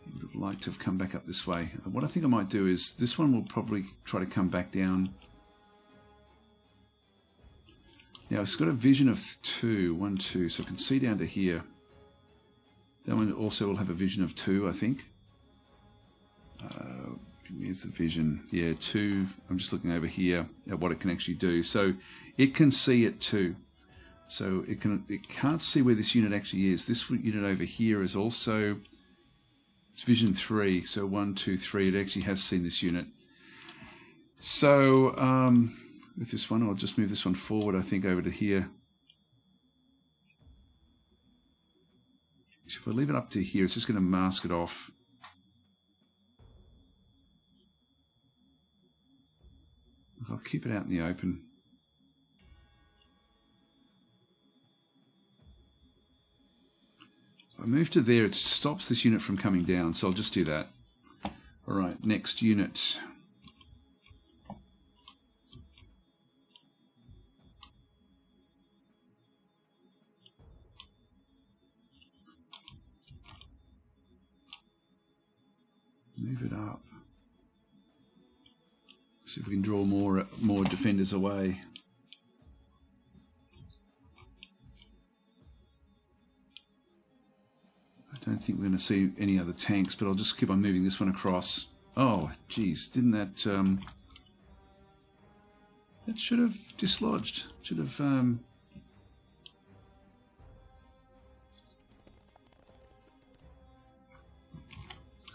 I would have liked to have come back up this way. What I think I might do is this one will probably try to come back down. Now it's got a vision of 2, 1, 2, so I can see down to here. That one also will have a vision of 2, I think. Here's the vision. Yeah, 2. I'm just looking over here at what it can actually do. So it can see it too. So it can't see where this unit actually is. This unit over here is also, it's vision 3. So 1, 2, 3. It actually has seen this unit. So with this one, I'll just move this one forward, I think, over to here. So if I leave it up to here, it's just going to mask it off. I'll keep it out in the open. If I move to there, it stops this unit from coming down, so I'll just do that. All right, next unit. Move it up. See if we can draw more defenders away. I don't think we're going to see any other tanks, but I'll just keep on moving this one across. Oh, geez, didn't that... that should have dislodged. Should have...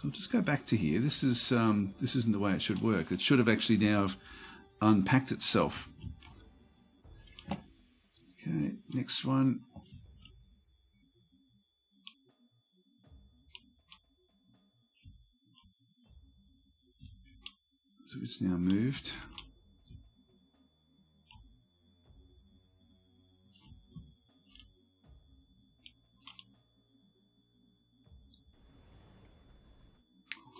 I'll just go back to here. This isn't the way it should work. It should have actually now unpacked itself. Okay, next one. So it's now moved.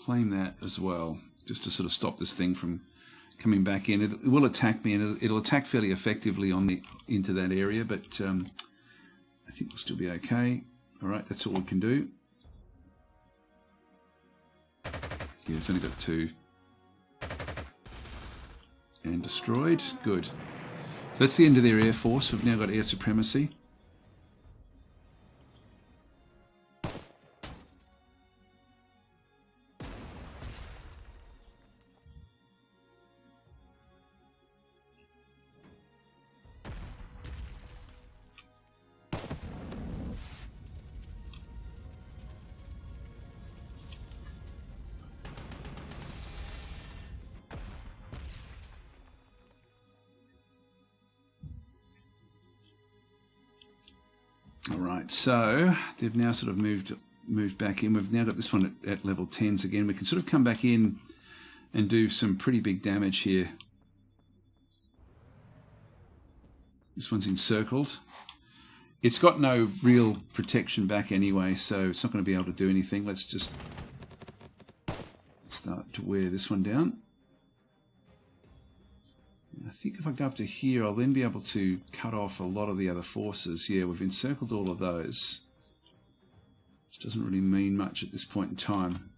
Claim that as well, just to sort of stop this thing from coming back in. It will attack me, and it'll attack fairly effectively into that area, but I think we'll still be okay. All right, that's all we can do. Yeah, it's only got 2. And destroyed. Good. So that's the end of their air force. We've now got air supremacy. Alright, so they've now sort of moved back in. We've now got this one at level 10s again. We can sort of come back in and do some pretty big damage here. This one's encircled. It's got no real protection back anyway, so it's not going to be able to do anything. Let's just start to wear this one down. I think if I go up to here, I'll then be able to cut off a lot of the other forces. Yeah, we've encircled all of those, which doesn't really mean much at this point in time.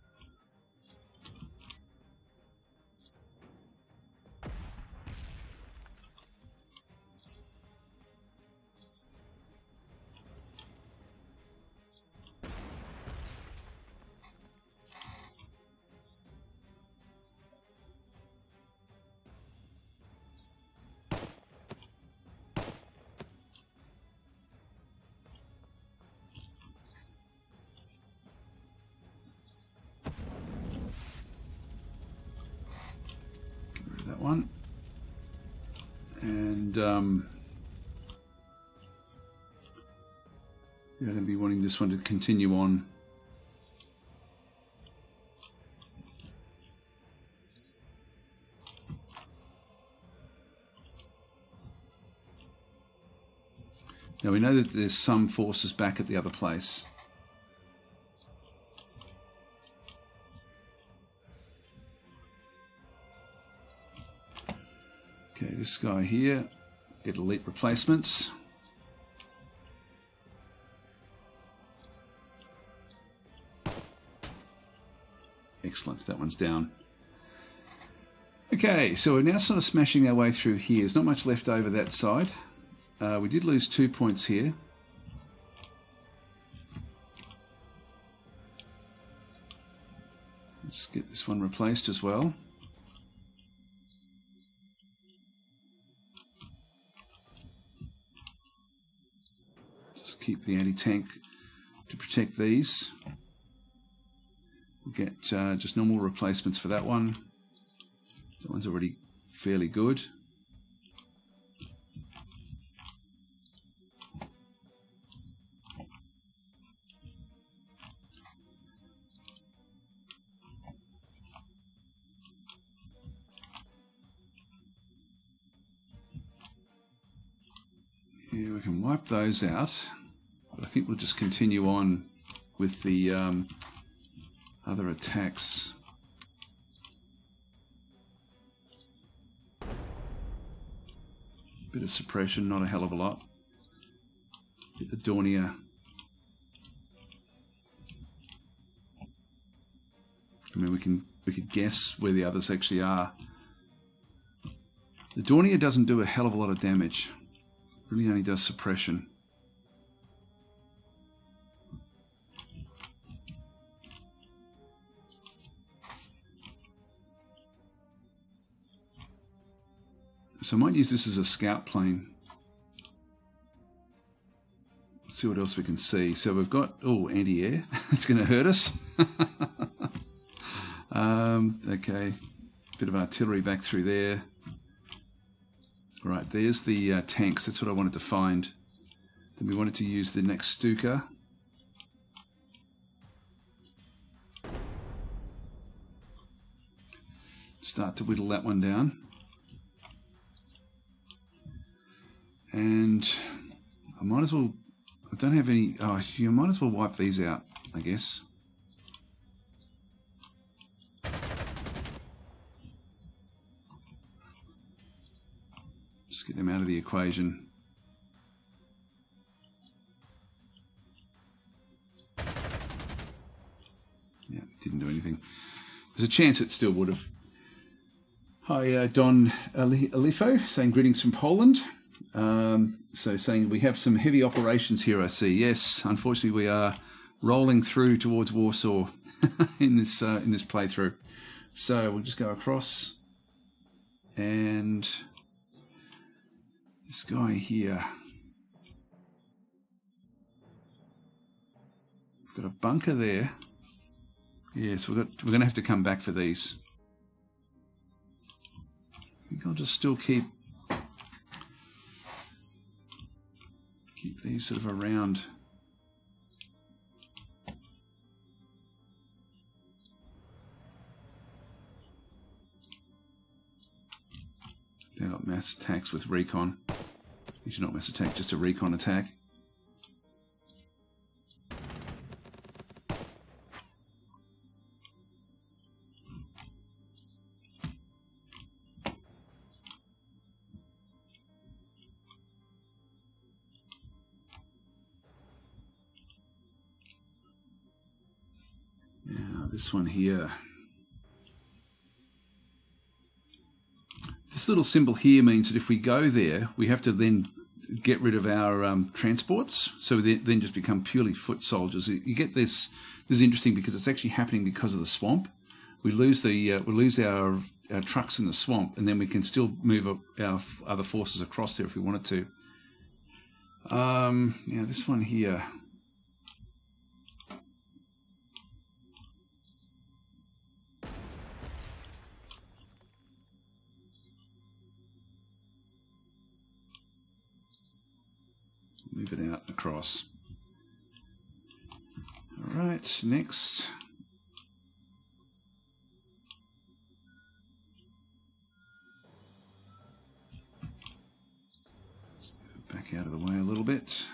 One, and we're going to be wanting this one to continue on. Now we know that there's some forces back at the other place. Okay, this guy here, get elite replacements. Excellent, that one's down. Okay, so we're now sort of smashing our way through here. There's not much left over that side. We did lose 2 points here. Let's get this one replaced as well. Just keep the anti-tank to protect these. We'll get just normal replacements for that one. That one's already fairly good. Yeah, we can wipe those out, but I think we'll just continue on with the other attacks. Bit of suppression, not a hell of a lot. Get the Dornier. I mean, we could guess where the others actually are. The Dornier doesn't do a hell of a lot of damage. Really only does suppression. So I might use this as a scout plane. Let's see what else we can see. So we've got, oh, anti-air. It's going to hurt us. Okay, bit of artillery back through there. Right, there's the tanks. That's what I wanted to find. Then we wanted to use the next Stuka. Start to whittle that one down. And I might as well, I don't have any, oh, you might as well wipe these out, I guess. Just get them out of the equation. Yeah, didn't do anything. There's a chance it still would have. Hi, Don Alifo, saying greetings from Poland. So saying we have some heavy operations here, I see. Yes, unfortunately we are rolling through towards Warsaw in this playthrough. So we'll just go across, and this guy here. We've got a bunker there. Yes, we're going to have to come back for these. I think I'll just still keep these sort of around. They've got mass attacks with recon. Actually not mass attack, just a recon attack. This one here. This little symbol here means that if we go there, we have to then get rid of our transports. So they then just become purely foot soldiers. You get this. This is interesting because it's actually happening because of the swamp. We lose our trucks in the swamp, and then we can still move our other forces across there if we wanted to. Yeah, this one here. Move it out across. All right, next. Just move it back out of the way a little bit.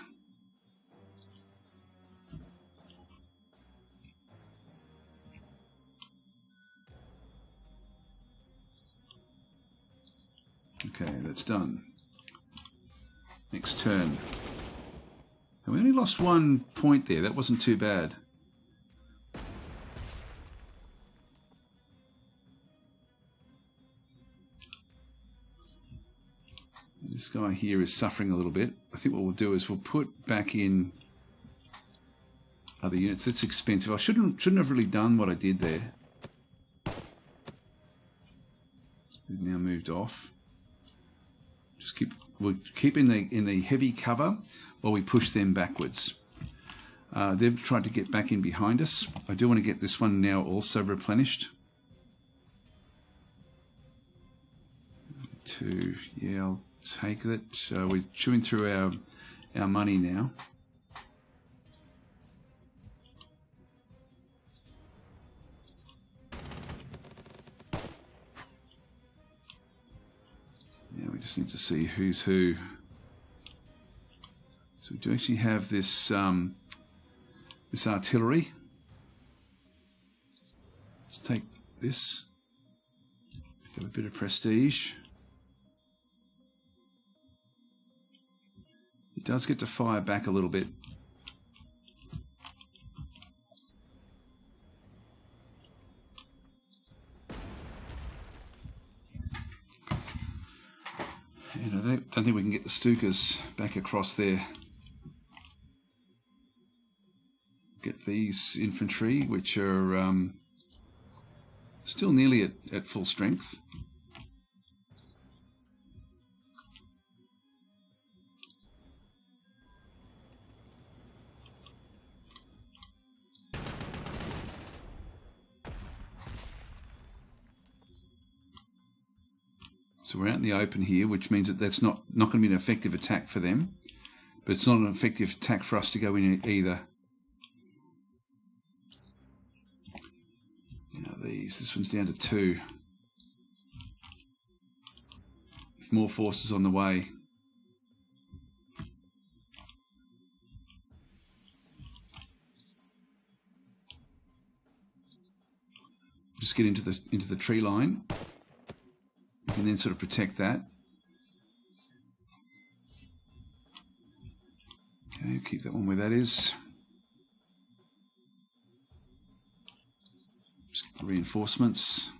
Okay, that's done. Next turn. And we only lost 1 point there. That wasn't too bad. This guy here is suffering a little bit. I think what we'll do is we'll put back in other units. That's expensive. I shouldn't have really done what I did there. They've now moved off. We'll keep in the heavy cover while we push them backwards. They've tried to get back in behind us. I do want to get this one now also replenished. 2, yeah, I'll take that. We're chewing through our money now. Now we just need to see who's who. So we do actually have this this artillery. Let's take this. Got a bit of prestige. It does get to fire back a little bit. And I don't think we can get the Stukas back across there. Get these infantry, which are still nearly at full strength. So we're out in the open here, which means that that's not going to be an effective attack for them. But it's not an effective attack for us to go in either. Now this one's down to 2. With more forces on the way. Just get into the tree line. And then sort of protect that. Okay, keep that one where that is. Just reinforcements.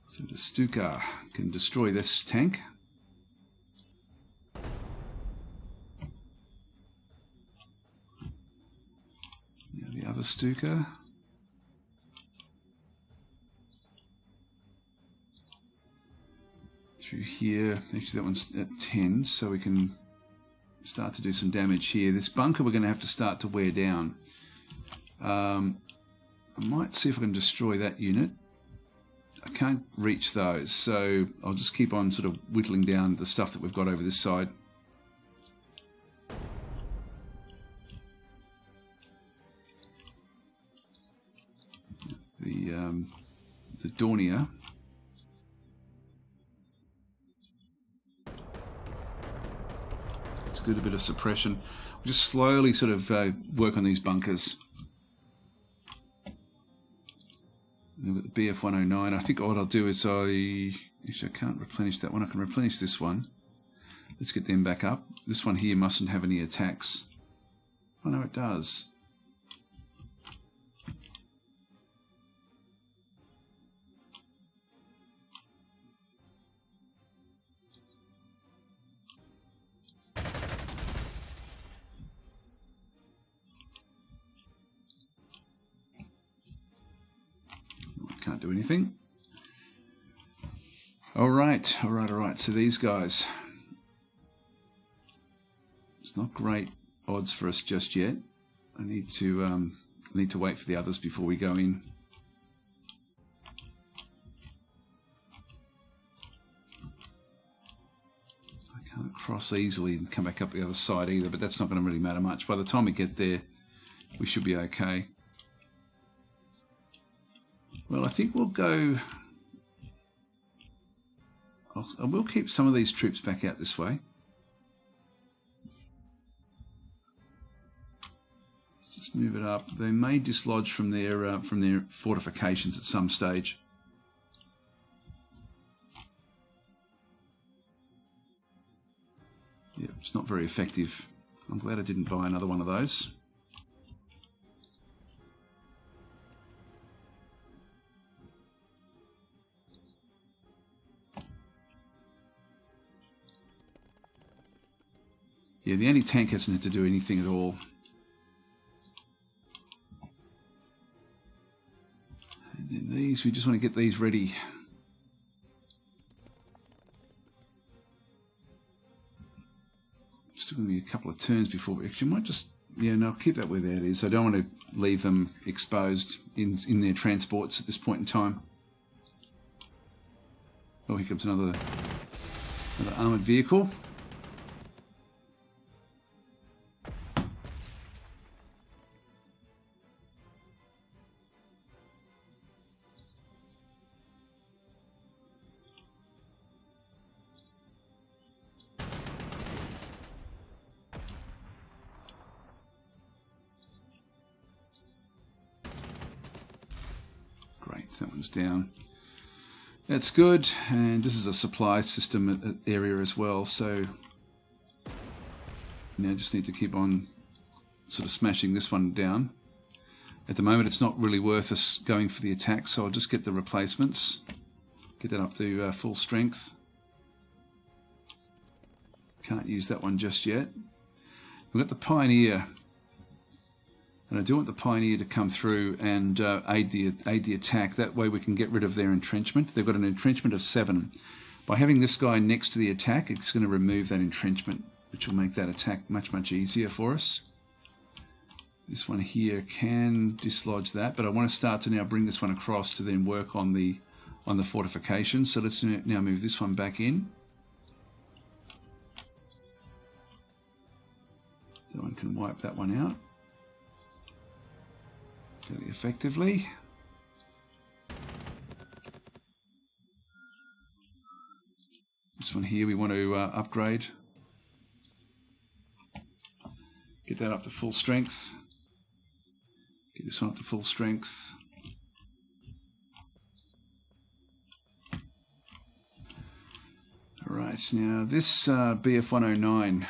So the Stuka can destroy this tank. Other Stuka. Through here. Actually, that one's at 10, so we can start to do some damage here. This bunker we're going to have to start to wear down. I might see if I can destroy that unit. I can't reach those, so I'll just keep on sort of whittling down the stuff that we've got over this side. The Dornier. It's good, a bit of suppression. We'll just slowly sort of work on these bunkers. And we've got the BF-109. I think what I'll do is actually I can't replenish that one. I can replenish this one. Let's get them back up. This one here mustn't have any attacks. Oh no, it does. Can't do anything. All right. So these guys, it's not great odds for us just yet. I need to wait for the others before we go in. I can't cross easily and come back up the other side either, but that's not going to really matter much. By the time we get there, we should be okay. Well, I think we'll go... I will keep some of these troops back out this way. Just move it up. They may dislodge from their fortifications at some stage. Yeah, it's not very effective. I'm glad I didn't buy another one of those. Yeah, the anti-tank hasn't had to do anything at all. And then these, we just want to get these ready. Still going to be a couple of turns before we actually might just... Yeah, no, I'll keep that where that is. I don't want to leave them exposed in their transports at this point in time. Oh, here comes another armoured vehicle. Great, that one's down. That's good, and this is a supply system area as well, so now just need to keep on sort of smashing this one down. At the moment it's not really worth us going for the attack, so I'll just get the replacements, get that up to full strength. Can't use that one just yet. We've got the Pioneer, and I do want the Pioneer to come through and aid the attack. That way we can get rid of their entrenchment. They've got an entrenchment of 7. By having this guy next to the attack, it's going to remove that entrenchment, which will make that attack much, much easier for us. This one here can dislodge that, but I want to start to now bring this one across to then work on the fortifications. So let's now move this one back in. That one can wipe that one out fairly effectively. This one here we want to upgrade. Get that up to full strength. Get this one up to full strength. Alright, now this BF-109,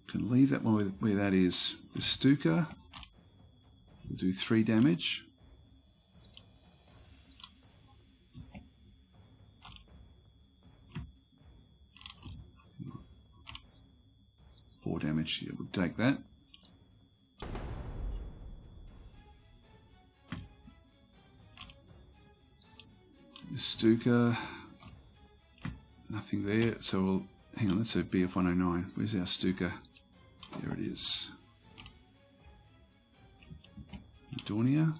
can leave that one where that is. The Stuka will do 3 damage. Four damage, yeah, we'll take that. The Stuka, nothing there, so we'll, hang on, let's say BF-109. Where's our Stuka? There it is. Dornier.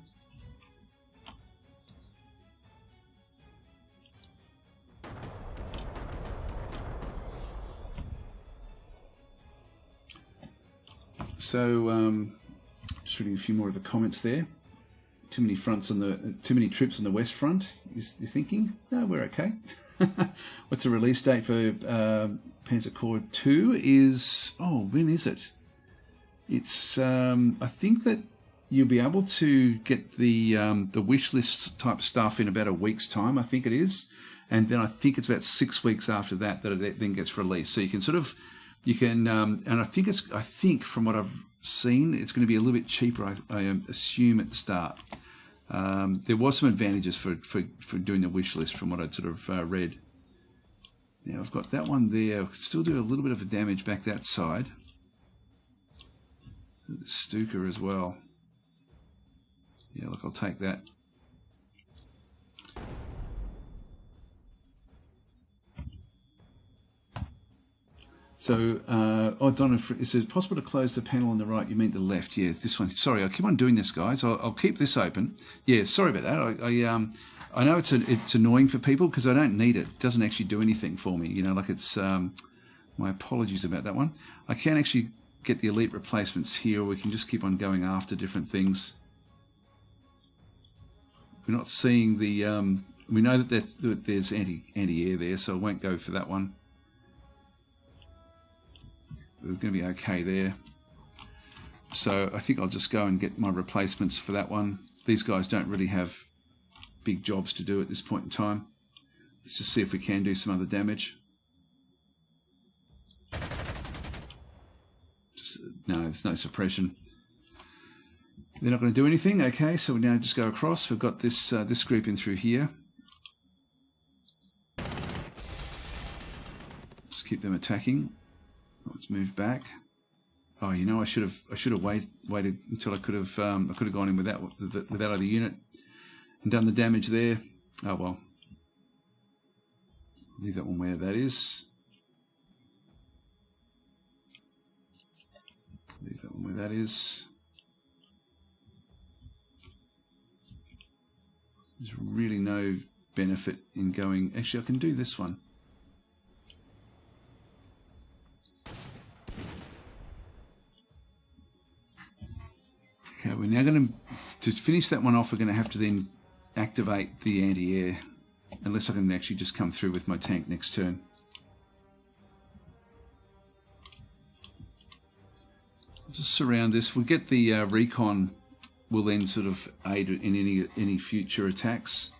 So, just reading a few more of the comments there. Too many troops on the west front. Is you're thinking? No, we're okay. What's the release date for Panzer Corps 2? Is when is it? It's I think that you'll be able to get the wish list type stuff in about a week's time. I think it is, and then I think it's about 6 weeks after that it then gets released. So you can and I think from what I've seen, it's going to be a little bit cheaper. I assume at the start. There was some advantages for doing the wish list from what I'd sort of read. Now I've got that one there. Still do a little bit of damage back that side. The Stuka as well. Yeah, look, I'll take that. So, Donna, is it possible to close the panel on the right? You mean the left? Yeah, this one. Sorry, I keep on doing this, guys. I'll keep this open. Yeah, sorry about that. I know it's annoying for people because I don't need it. It doesn't actually do anything for me. You know, like it's. My apologies about that one. I can actually get the elite replacements here, or we can just keep on going after different things. We're not seeing the. We know that there's anti-air there, so I won't go for that one. We're going to be okay there. So I think I'll just go and get my replacements for that one. These guys don't really have big jobs to do at this point in time. Let's just see if we can do some other damage. No, there's no suppression. They're not going to do anything. Okay, so we now just go across. We've got this this group in through here. Just keep them attacking. Let's move back. Oh, you know, I should have waited until I could have gone in with that other unit and done the damage there. Oh well. Leave that one where that is. Leave that one where that is. There's really no benefit in going... Actually, I can do this one. Okay, we're now going to finish that one off, we're going to have to then activate the anti-air. Unless I can actually just come through with my tank next turn. I'll just surround this. We'll get the recon will then sort of aid in any future attacks.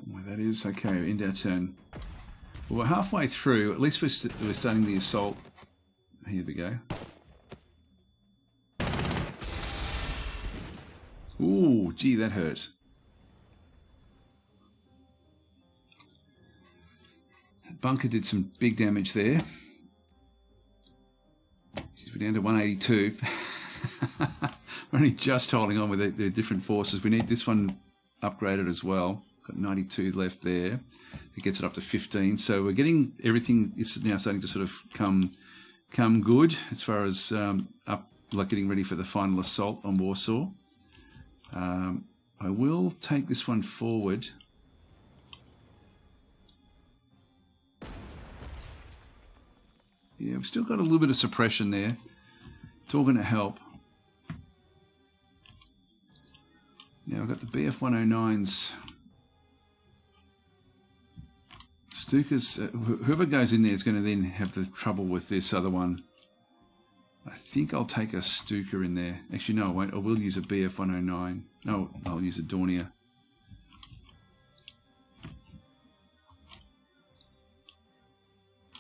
Where that is. Okay, end our turn. Well, we're halfway through. At least we're starting the assault. Here we go. Ooh, gee, that hurt. Bunker did some big damage there. We're down to 182. We're only just holding on with the different forces. We need this one upgraded as well. Got 92 left there. It gets it up to 15. So we're getting everything is now starting to sort of come good as far as getting ready for the final assault on Warsaw. I will take this one forward. Yeah, we've still got a little bit of suppression there. It's all going to help. Now we've got the BF-109s. Stukas, whoever goes in there is going to then have the trouble with this other one. I think I'll take a Stuka in there. Actually, no, I won't. I will use a BF-109. No, I'll use a Dornier.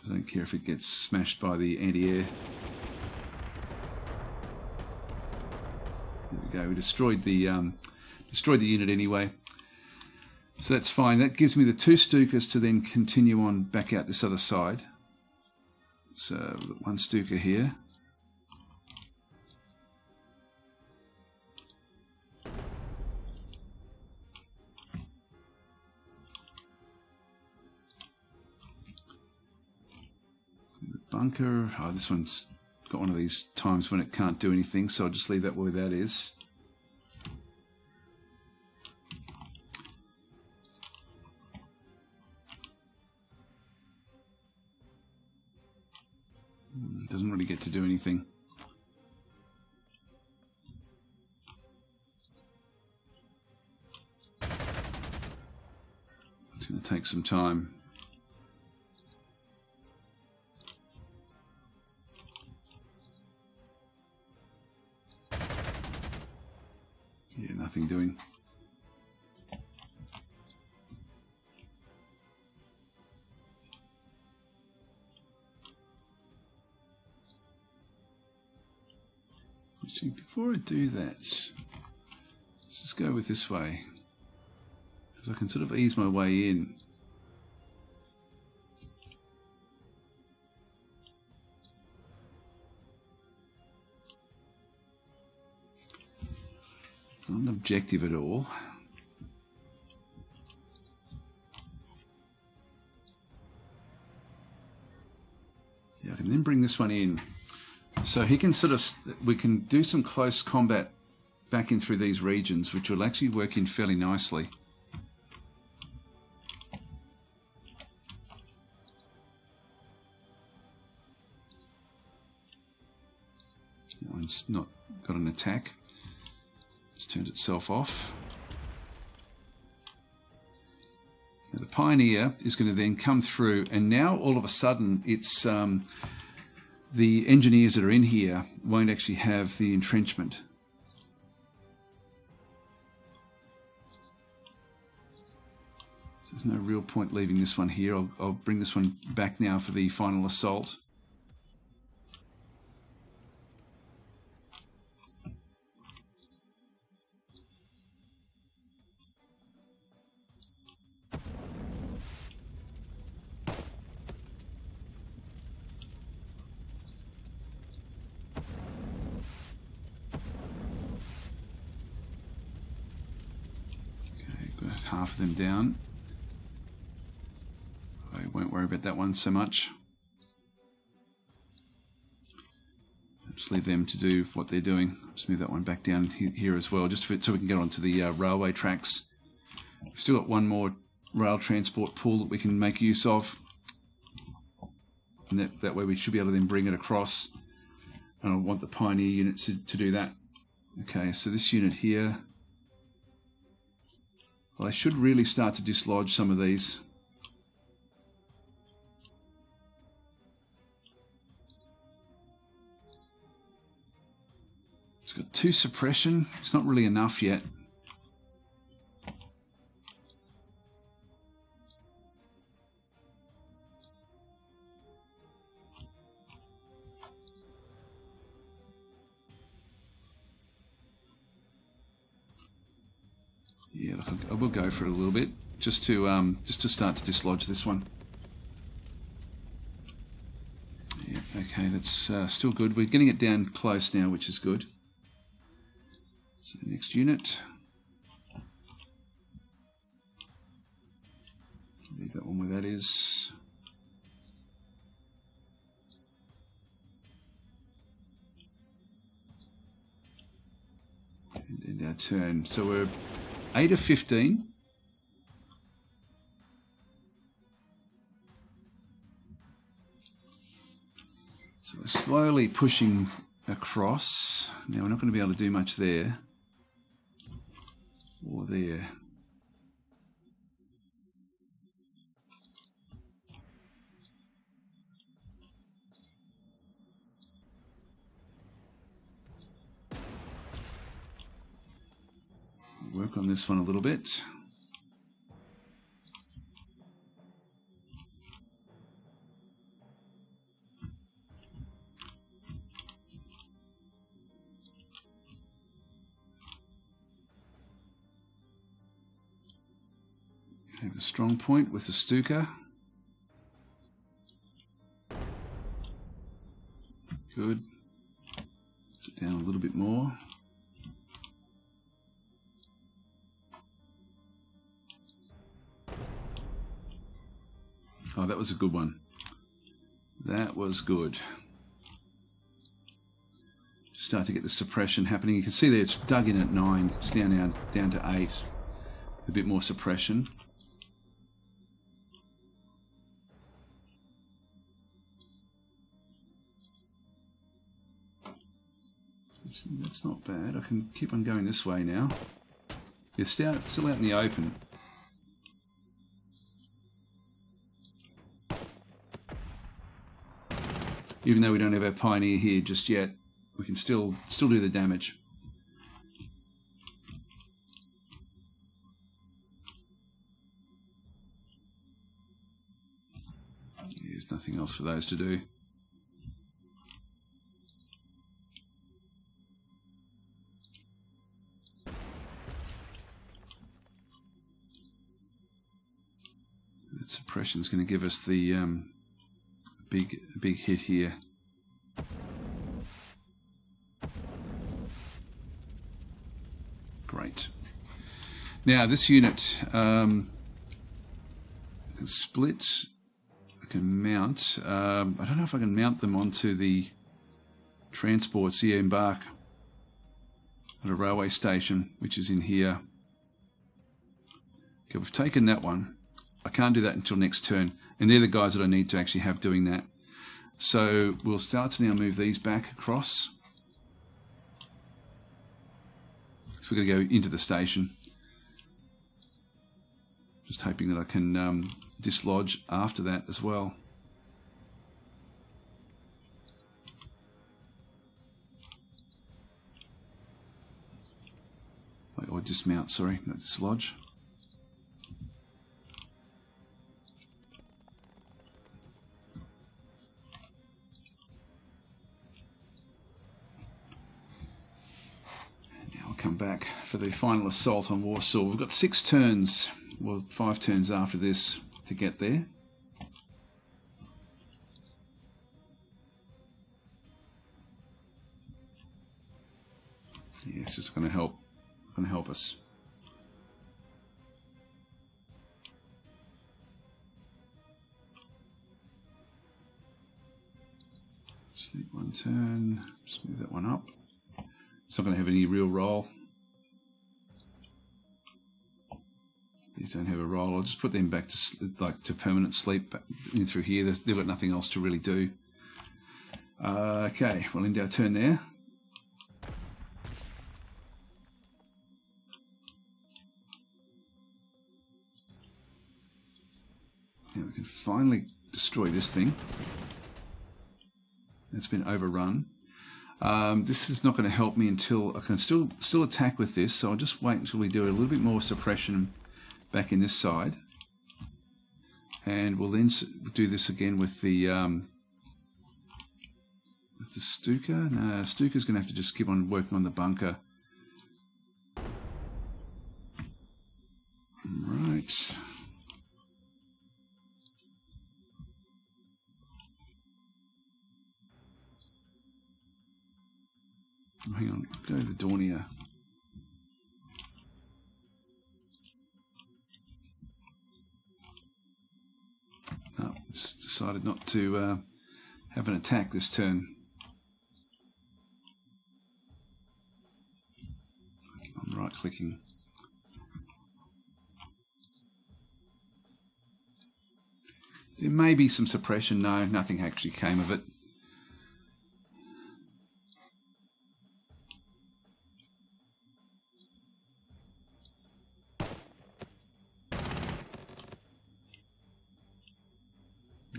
I don't care if it gets smashed by the anti-air. There we go. We destroyed the unit anyway. So that's fine. That gives me the 2 Stukas to then continue on back out this other side. So we've got 1 Stuka here. The bunker. Oh, this one's got one of these times when it can't do anything, so I'll just leave that where that is. Doesn't really get to do anything. It's going to take some time. Yeah, nothing doing. Actually, before I do that, let's just go with this way, because I can sort of ease my way in. Not an objective at all. Yeah, I can then bring this one in. So he can sort of, we can do some close combat back in through these regions, which will actually work in fairly nicely. That one's not got an attack. It's turned itself off. Now the Pioneer is going to then come through, and now all of a sudden it's the engineers that are in here won't actually have the entrenchment. So there's no real point leaving this one here. I'll bring this one back now for the final assault. half of them down. I won't worry about that one so much. Just leave them to do what they're doing. Just move that one back down here as well, just so we can get onto the railway tracks. We've still got one more rail transport pool that we can make use of. And that way we should be able to then bring it across. And I want the Pioneer unit to do that. Okay, so this unit here, well, I should really start to dislodge some of these. It's got 2 suppression. It's not really enough yet. Yeah, look, I will go for it a little bit just to start to dislodge this one. Yeah, okay, that's still good. We're getting it down close now, which is good. So next unit. Leave that one where that is. And end our turn. So we're 8 of 15. So we're slowly pushing across. Now we're not going to be able to do much there. Or there. Work on this one a little bit. Have a strong point with the Stuka. Good. Put it down a little bit more. Oh, that was a good one. That was good. Start to get the suppression happening. You can see there it's dug in at 9. It's down to 8. A bit more suppression. That's not bad. I can keep on going this way now. You're still out in the open. Even though we don't have our Pioneer here just yet, we can still do the damage. There's nothing else for those to do. That suppression is going to give us the big hit here. Great. Now this unit can split. I can mount. I don't know if I can mount them onto the transports here. Embark at a railway station, which is in here. Okay, we've taken that one. I can't do that until next turn, and they're the guys that I need to actually have doing that. So we'll start to now move these back across. So we're going to go into the station. Just hoping that I can dislodge after that as well. Or dismount, sorry, not dislodge. Come back for the final assault on Warsaw. We've got 6 turns, well 5 turns after this to get there. Yeah, it's just going to help us. Sleep one turn. Just move that one up. It's not going to have any real roll. These don't have a roll. I'll just put them back to permanent sleep in through here. They've got nothing else to really do. Okay, we'll end our turn there. Now we can finally destroy this thing. It's been overrun. This is not going to help me until I can still attack with this, so I'll just wait until we do a little bit more suppression back in this side, and we'll then do this again with the Stuka. No, Stuka's going to have to just keep on working on the bunker. Right. Oh, hang on, go to the Dornier. No, it's decided not to have an attack this turn. I'm right-clicking. There may be some suppression. No, nothing actually came of it.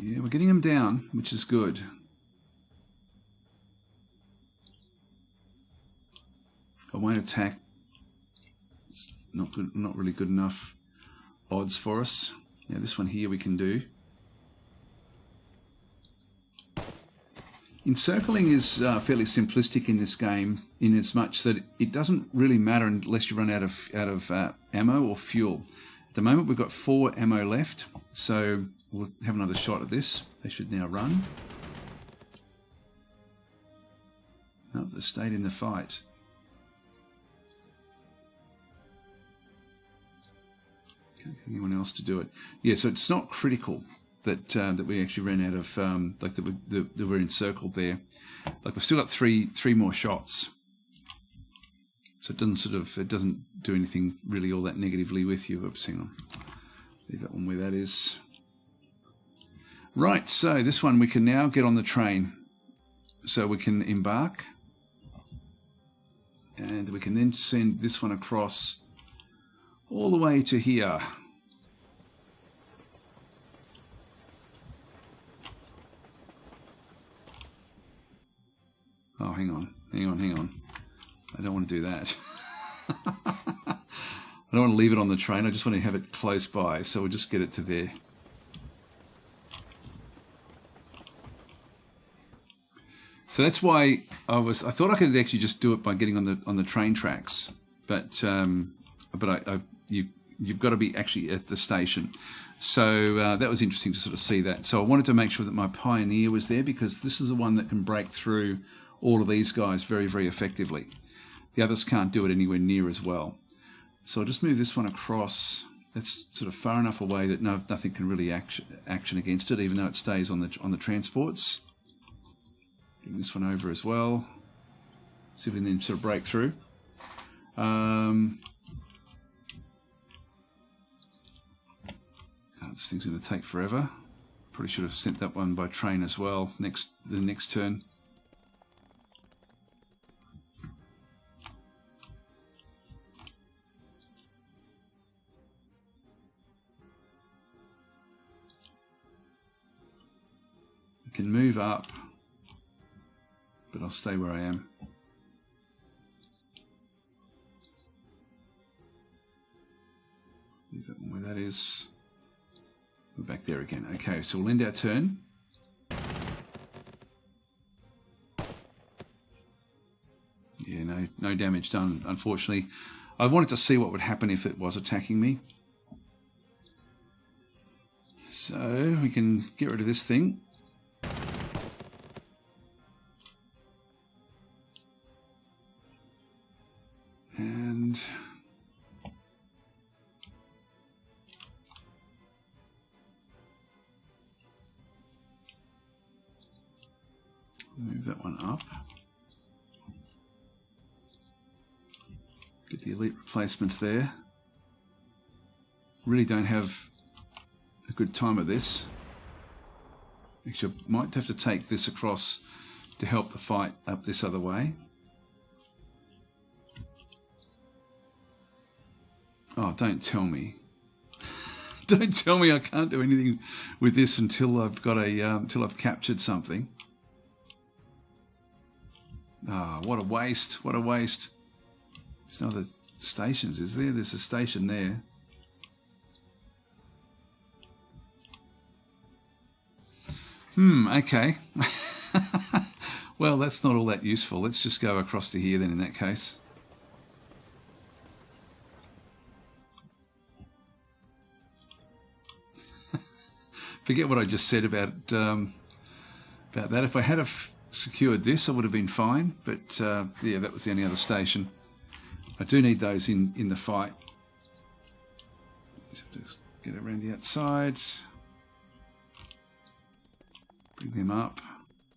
Yeah, we're getting them down, which is good. I won't attack. It's not good, not really good enough odds for us. Yeah, this one here we can do. Encircling is fairly simplistic in this game, in as much that it doesn't really matter unless you run out of ammo or fuel. At the moment we've got 4 ammo left, so we'll have another shot at this. They should now run. No, they stayed in the fight. Okay, anyone else to do it? Yeah, so it's not critical that that we actually ran out of like that we're encircled there. Like we've still got three more shots, so it doesn't do anything really all that negatively with you. Oops, hang on, leave that one where that is. Right, so this one we can now get on the train, so we can embark, and we can then send this one across all the way to here. Oh, hang on. I don't want to do that. I don't want to leave it on the train. I just want to have it close by, so we'll just get it to there. So that's why I thought I could actually just do it by getting on the train tracks, but you've got to be actually at the station. So that was interesting to sort of see that. So I wanted to make sure that my Pioneer was there, because this is the one that can break through all of these guys very, very effectively. The others can't do it anywhere near as well. So I'll just move this one across. That's sort of far enough away that nothing can really action against it, even though it stays on the transports. Bring this one over as well. See if we can then sort of break through. This thing's going to take forever. Probably should have sent that one by train as well. The next turn. I can move up, but I'll stay where I am. Leave that one where that is. We're back there again. Okay, so we'll end our turn. Yeah, no damage done, unfortunately. I wanted to see what would happen if it was attacking me. So we can get rid of this thing. And move Move that one up. Get the elite replacements there. Really don't have a good time of this. Actually, I might have to take this across to help the fight up this other way. Oh, don't tell me. Don't tell me I can't do anything with this until I've got a until I've captured something. Ah, oh, what a waste! What a waste! There's no other stations, is there? There's a station there. Okay. Well, that's not all that useful. Let's just go across to here then in that case. Forget what I just said about that. If I had secured this, I would have been fine. But yeah, that was the only other station. I do need those in the fight. Just get around the outside. Bring them up.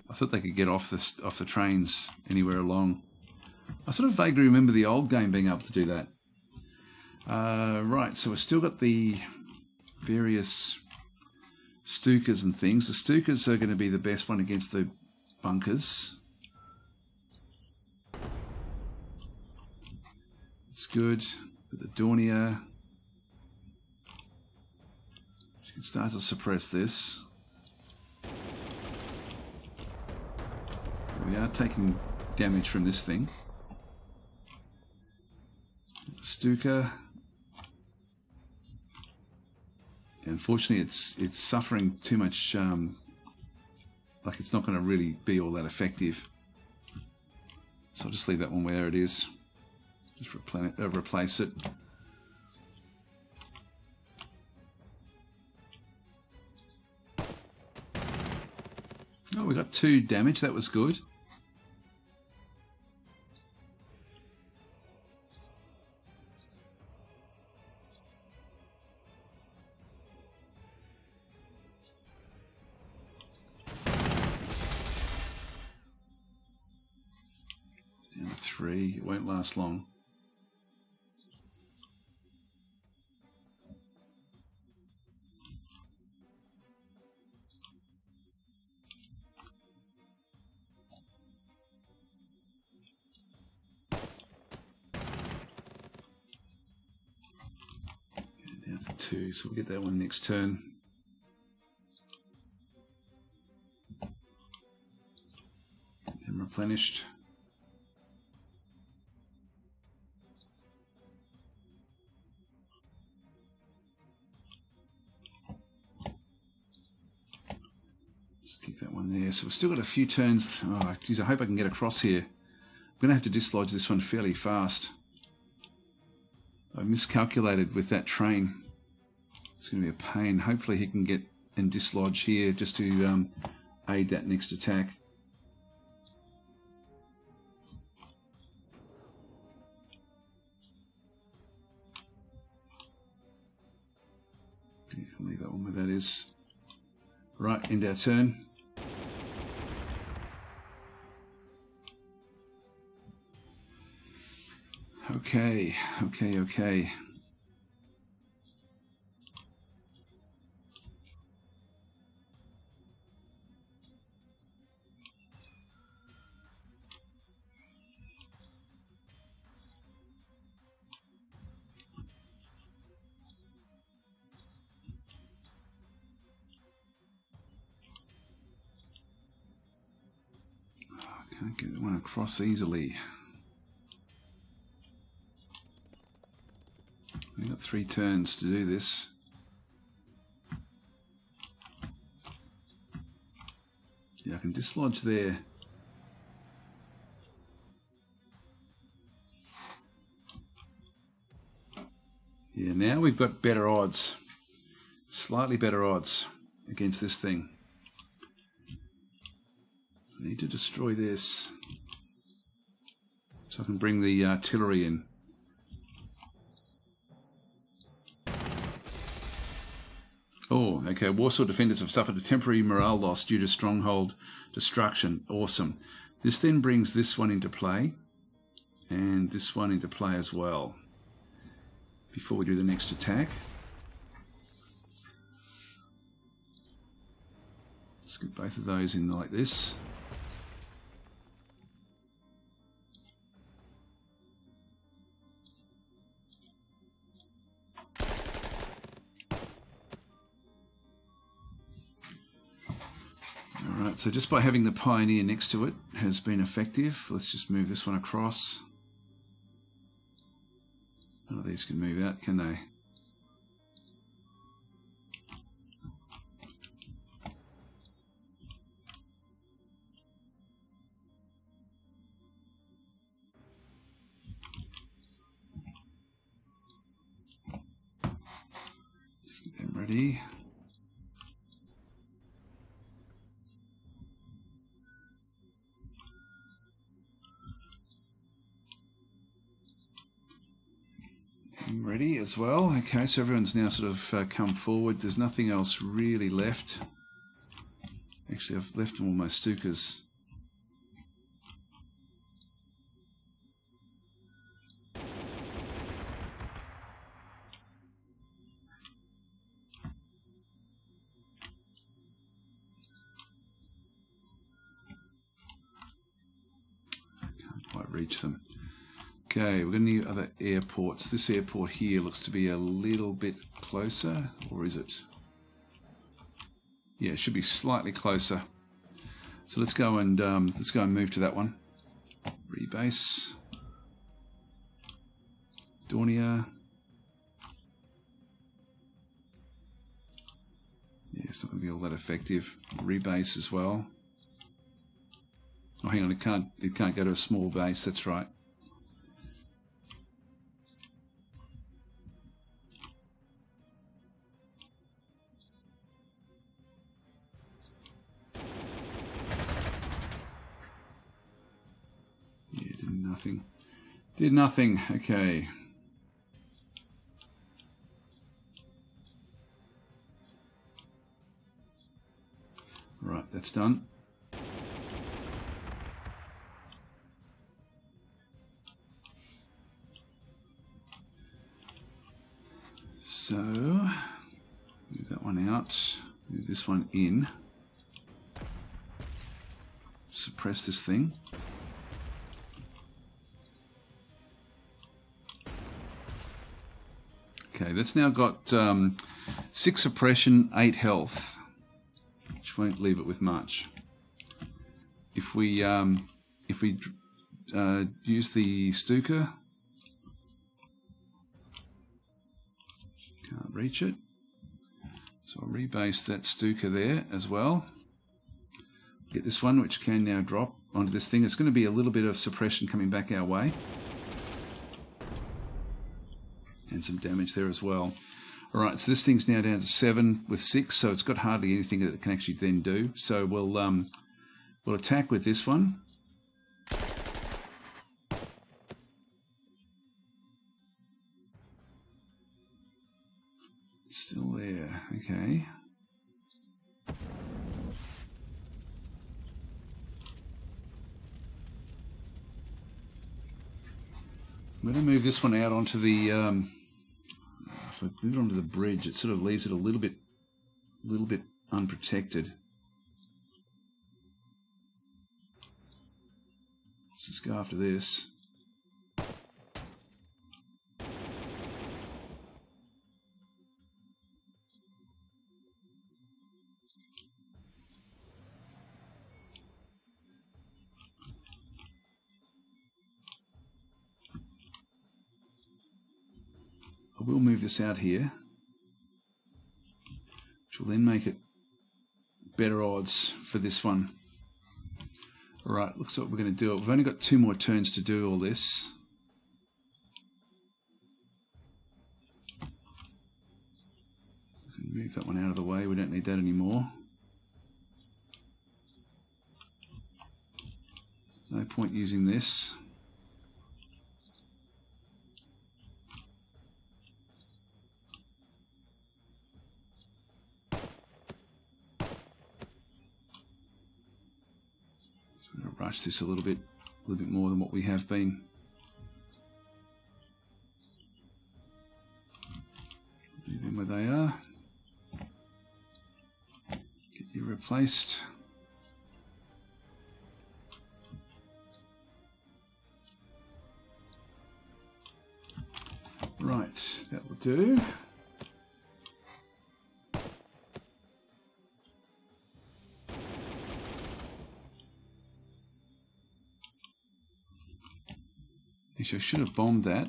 I thought they could get off the trains anywhere along. I sort of vaguely remember the old game being able to do that. Right, so we've still got the various Stukas and things. The Stukas are going to be the best one against the bunkers. It's good. With the Dornier, you can start to suppress this. We are taking damage from this thing. Stuka. Unfortunately, it's suffering too much. Like it's not going to really be all that effective. So I'll just leave that one where it is. Just replace it. Oh, we got 2 damage. That was good. It's down to 3. It won't last long. Down to 2, so we'll get that one next turn. Get them replenished. Just keep that one there. So we've still got a few turns. Oh, geez, I hope I can get across here. I'm going to have to dislodge this one fairly fast. I miscalculated with that train. It's going to be a pain. Hopefully he can get and dislodge here just to aid that next attack. Yeah, I'll leave that one where that is. Right, end our turn. Okay. Can't get one across easily. We've got 3 turns to do this. Yeah, I can dislodge there. Yeah, now we've got better odds. Slightly better odds against this thing. I need to destroy this so I can bring the artillery in. Oh, okay. Warsaw defenders have suffered a temporary morale loss due to stronghold destruction. Awesome. This then brings this one into play, and this one into play as well, before we do the next attack. Let's get both of those in like this. Alright, so just by having the Pioneer next to it has been effective. Let's just move this one across. None of these can move out, can they? Just get them ready. Ready as well. Okay, so everyone's now sort of come forward. There's nothing else really left. Actually, I've left all my Stukas. Can't quite reach them. Okay, we're going to need other airports. This airport here looks to be a little bit closer, or is it? Yeah, it should be slightly closer. So let's go and move to that one. Rebase. Dornier. Yeah, it's not going to be all that effective. Rebase as well. Oh, hang on, it can't go to a small base. That's right. Did nothing. Okay. Right, that's done. So, move that one out. Move this one in. Suppress this thing. Okay, that's now got 6 suppression, 8 health, which won't leave it with much. If we use the Stuka, can't reach it, so I'll rebase that Stuka there as well. Get this one, which can now drop onto this thing. It's going to be a little bit of suppression coming back our way. And some damage there as well. Alright, so this thing's now down to 7 with 6, so it's got hardly anything that it can actually then do. So we'll attack with this one. Still there, okay. I'm going to move this one out onto the if I move it onto the bridge, it sort of leaves it a little bit unprotected. Let's just go after this. I will move this out here, which will then make it better odds for this one. Alright, looks like we're going to do it. We've only got 2 more turns to do all this. Move that one out of the way, we don't need that anymore. No point using this. rush this a little bit more than what we have been. Leave them where they are. Get you replaced. Right, that will do. Actually, I should have bombed that.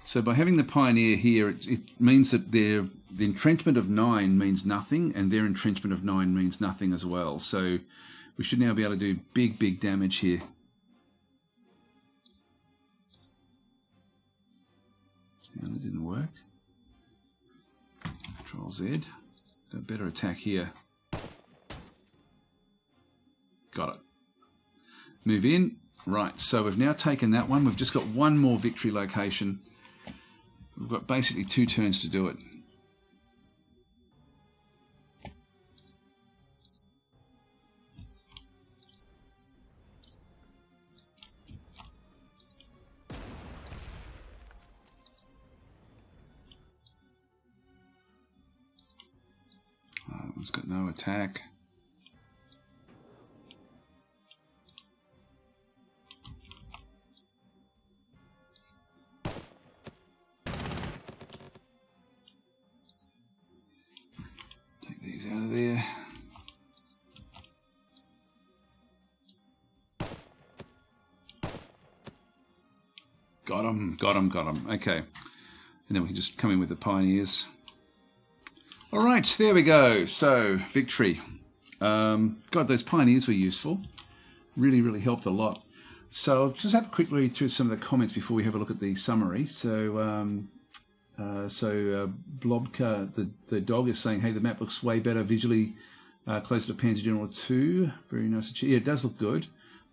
So by having the Pioneer here, it means that the entrenchment of 9 means nothing, and their entrenchment of 9 means nothing as well. So we should now be able to do big damage here. No, that didn't work. Control Z. A better attack here. Got it. Move in. Right, so we've now taken that one. We've just got one more victory location. We've got basically 2 turns to do it. That one's got no attack. Out of there. Got him. Okay. And then we can just come in with the Pioneers. All right, there we go. So, victory. God, those Pioneers were useful. Really helped a lot. So, I'll just have a quick read through some of the comments before we have a look at the summary. So, Blobka, the dog, is saying, hey, the map looks way better visually, closer to Panzer General 2. Very nice. Yeah, it does look good.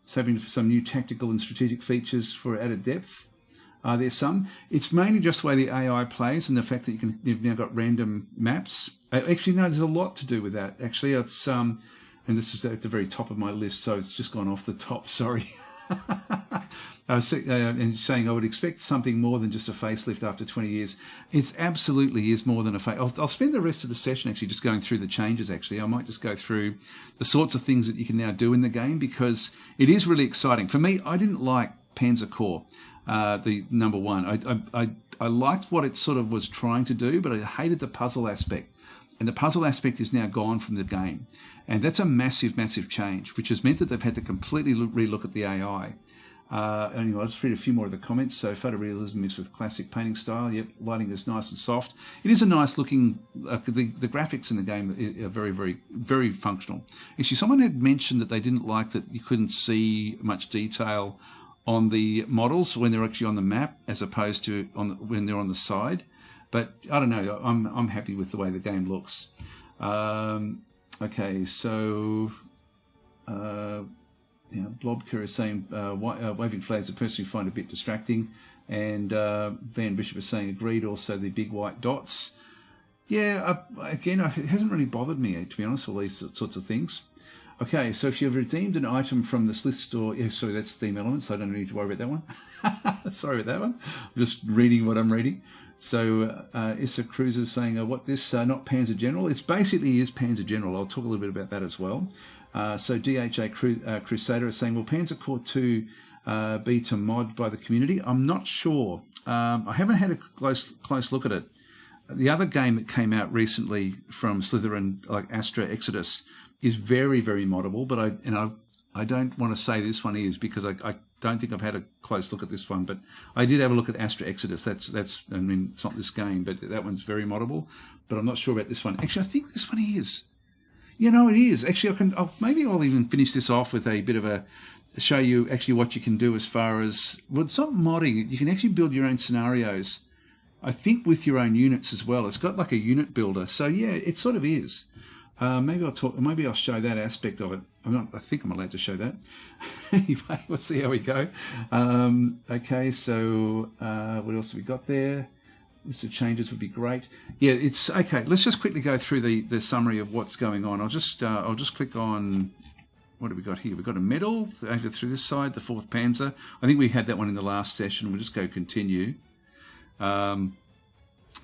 It's hoping for some new tactical and strategic features for added depth. There's some. It's mainly just the way the AI plays and the fact that you've now got random maps. Actually, no, there's a lot to do with that. Actually, it's and this is at the very top of my list, so it's just gone off the top. Sorry. And saying I would expect something more than just a facelift after 20 years. It absolutely is more than a facelift. I'll spend the rest of the session actually just going through the changes. Actually, I might just go through the sorts of things that you can now do in the game, because it is really exciting. For me, I didn't like Panzer Corps, the number 1. I liked what it sort of was trying to do, but I hated the puzzle aspect. And the puzzle aspect is now gone from the game. And that's a massive change, which has meant that they've had to completely relook at the AI. Anyway, I'll just read a few more of the comments. So, photorealism mixed with classic painting style. Yep, lighting is nice and soft. It is a nice looking. The graphics in the game are very functional. Actually, someone had mentioned that they didn't like that you couldn't see much detail on the models when they're actually on the map, as opposed to when they're on the side. But I don't know. I'm happy with the way the game looks. Okay, so. Blobker is saying waving flags I personally find a bit distracting, and Van Bishop is saying agreed. Also, the big white dots. Yeah, again, it hasn't really bothered me, to be honest, all these sorts of things. Okay, so if you've redeemed an item from the Slith store, yeah, sorry, that's Steam Elements, so I don't need to worry about that one. Sorry about that one. I'm just reading what I'm reading. So Issa Cruz is saying, what this, not Panzer General? It's basically is Panzer General. I'll talk a little bit about that as well. So DHA Crusader is saying, will Panzer Corps 2 be to mod by the community? I'm not sure. I haven't had a close look at it. The other game that came out recently from Slytherin, like Astra Exodus, is very moddable, but I don't want to say this one is, because I don't think I've had a close look at this one, but I did have a look at Astra Exodus. That's I mean, it's not this game, but that one's very moddable. But I'm not sure about this one. Actually, I think this one is. You know, it is. Actually, maybe I'll even finish this off with a bit of a show you actually what you can do as far as, well, it's not modding. You can actually build your own scenarios, I think, with your own units as well. It's got like a unit builder. So, yeah, it sort of is. Maybe I'll talk. Maybe I'll show that aspect of it. I think I'm allowed to show that. Anyway, we'll see how we go. Okay, so what else have we got there? List of changes would be great. Yeah, it's okay. Let's just quickly go through the summary of what's going on. I'll just click on. What have we got here? We've got a medal over through this side, the 4th Panzer. I think we had that one in the last session. We'll just go continue.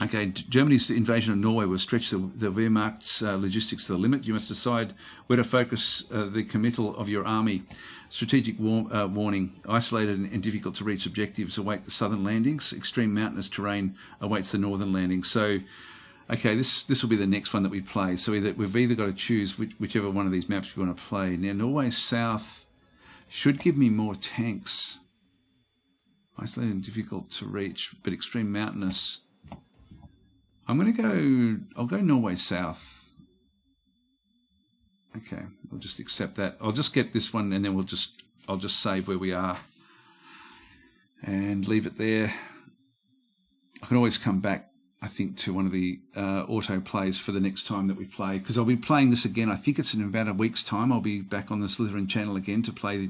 Okay, Germany's invasion of Norway will stretch the Wehrmacht's logistics to the limit. You must decide where to focus the committal of your army. Strategic warning. Isolated and difficult to reach objectives await the southern landings. Extreme mountainous terrain awaits the northern landings. So, okay, this will be the next one that we play. So we've either got to choose whichever one of these maps we want to play. Now, Norway South should give me more tanks. Isolated and difficult to reach, but extreme mountainous. I'll go Norway South. Okay, we'll just accept that. I'll just get this one and then I'll just save where we are and leave it there. I can always come back, I think, to one of the auto plays for the next time that we play, because I'll be playing this again. I think it's in about a week's time. I'll be back on the Slytherin channel again to play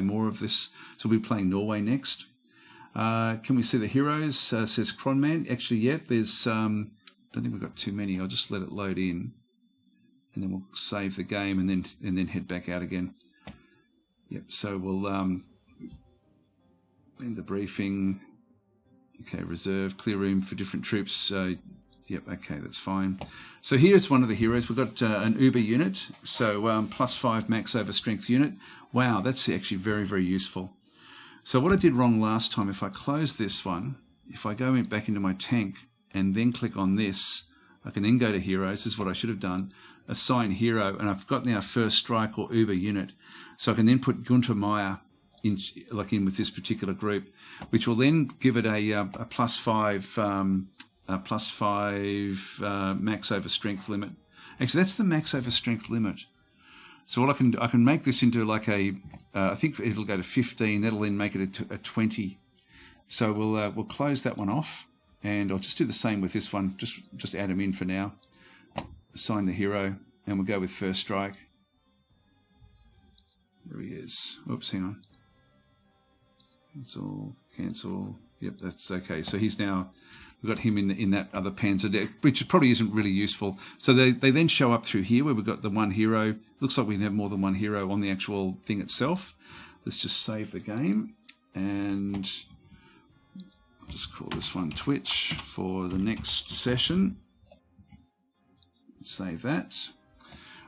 more of this. So we'll be playing Norway next. Can we see the heroes? Says Cronman. Actually, yeah, there's... I don't think we've got too many. I'll just let it load in, and then we'll save the game, and then head back out again. Yep. So we'll end the briefing. Okay. Reserve, clear room for different troops. Yep. Okay, that's fine. So here's one of the heroes. We've got an Uber unit. So +5 max over strength unit. Wow, that's actually very, very useful. So what I did wrong last time, if I close this one, if I go back into my tank and then click on this, I can then go to heroes. This is what I should have done. Assign hero, and I've got now first strike or Uber unit. So I can then put Gunter Meyer in with this particular group, which will then give it a +5 max over strength limit. Actually, that's the max over strength limit. So what I can make this into like a, I think it'll go to 15. That'll then make it a 20. So we'll close that one off. And I'll just do the same with this one. Just add them in for now. Assign the hero, and we'll go with first strike. There he is. Oops, hang on. Cancel. Yep, that's okay. So he's now, we've got him in that other Panzer deck, which probably isn't really useful. So they then show up through here where we've got the one hero. Looks like we can have more than one hero on the actual thing itself. Let's just save the game, and just call this one Twitch for the next session. Save that.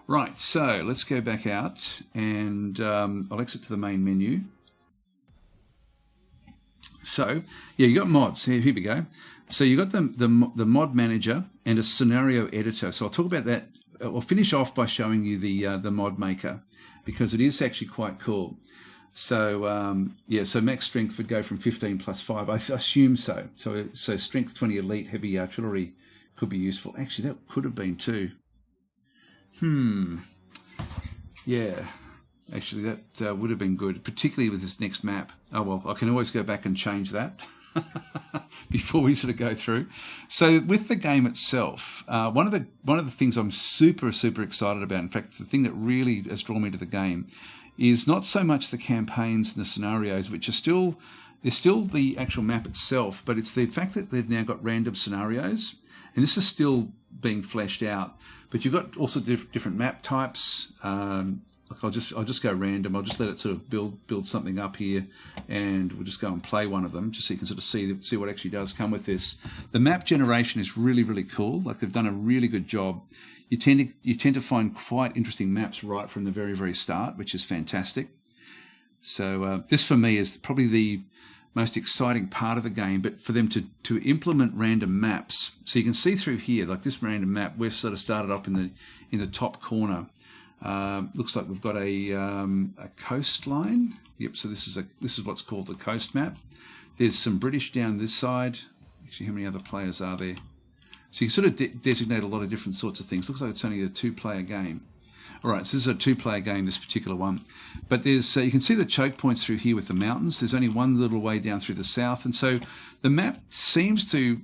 Right, so let's go back out, and I'll exit to the main menu. So, yeah, you got mods. Here we go. So you got the mod manager and a scenario editor. So I'll talk about that. I'll finish off by showing you the mod maker, because it is actually quite cool. So yeah, so max strength would go from 15 +5. I assume so. So strength 20 elite heavy artillery could be useful. Actually, that could have been too. Yeah. Actually, that would have been good, particularly with this next map. Oh well, I can always go back and change that before we sort of go through. So with the game itself, one of the things I'm super excited about, in fact, the thing that really has drawn me to the game, is not so much the campaigns and the scenarios, which are they're still the actual map itself, but it's the fact that they've now got random scenarios, and this is still being fleshed out. But you've got also different map types. Like I'll just go random. I'll just let it sort of build something up here, and we'll just go and play one of them, just so you can sort of see what actually does come with this. The map generation is really cool. Like, they've done a really good job. You tend to find quite interesting maps right from the very start, which is fantastic. So this for me is probably the most exciting part of the game. But for them to implement random maps, so you can see through here, like this random map, we've sort of started up in the top corner. Looks like we've got a coastline. Yep. So this is what's called the coast map. There's some British down this side. Actually, how many other players are there? So you can sort of designate a lot of different sorts of things. Looks like it's only a 2-player game. All right, so this is a 2-player game, this particular one. But there's you can see the choke points through here with the mountains. There's only one little way down through the south. And so the map seems to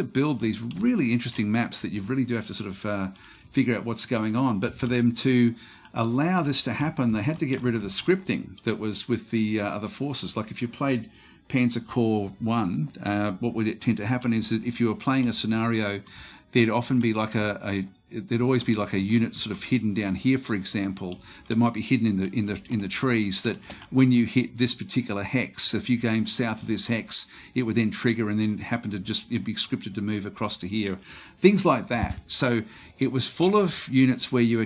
build these really interesting maps that you really do have to sort of figure out what's going on. But for them to allow this to happen, they had to get rid of the scripting that was with the other forces. Like if you played Panzer Corps 1, what would tend to happen is that if you were playing a scenario, there'd often be like there'd always be like a unit sort of hidden down here, for example, that might be hidden in the trees, that when you hit this particular hex, if you came south of this hex, it would then trigger and then happen to it'd be scripted to move across to here. Things like that. So it was full of units where you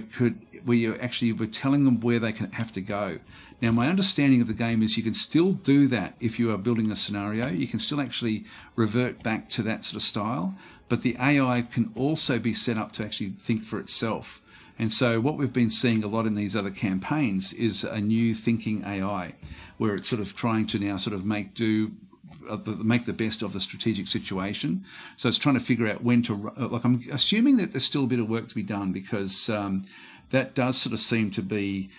actually were telling them where they have to go. Now, my understanding of the game is you can still do that if you are building a scenario. You can still actually revert back to that sort of style, but the AI can also be set up to actually think for itself. And so what we've been seeing a lot in these other campaigns is a new thinking AI, where it's sort of trying to now sort of make the best of the strategic situation. So it's trying to figure out when to, like, I'm assuming that there's still a bit of work to be done, because that does sort of seem to be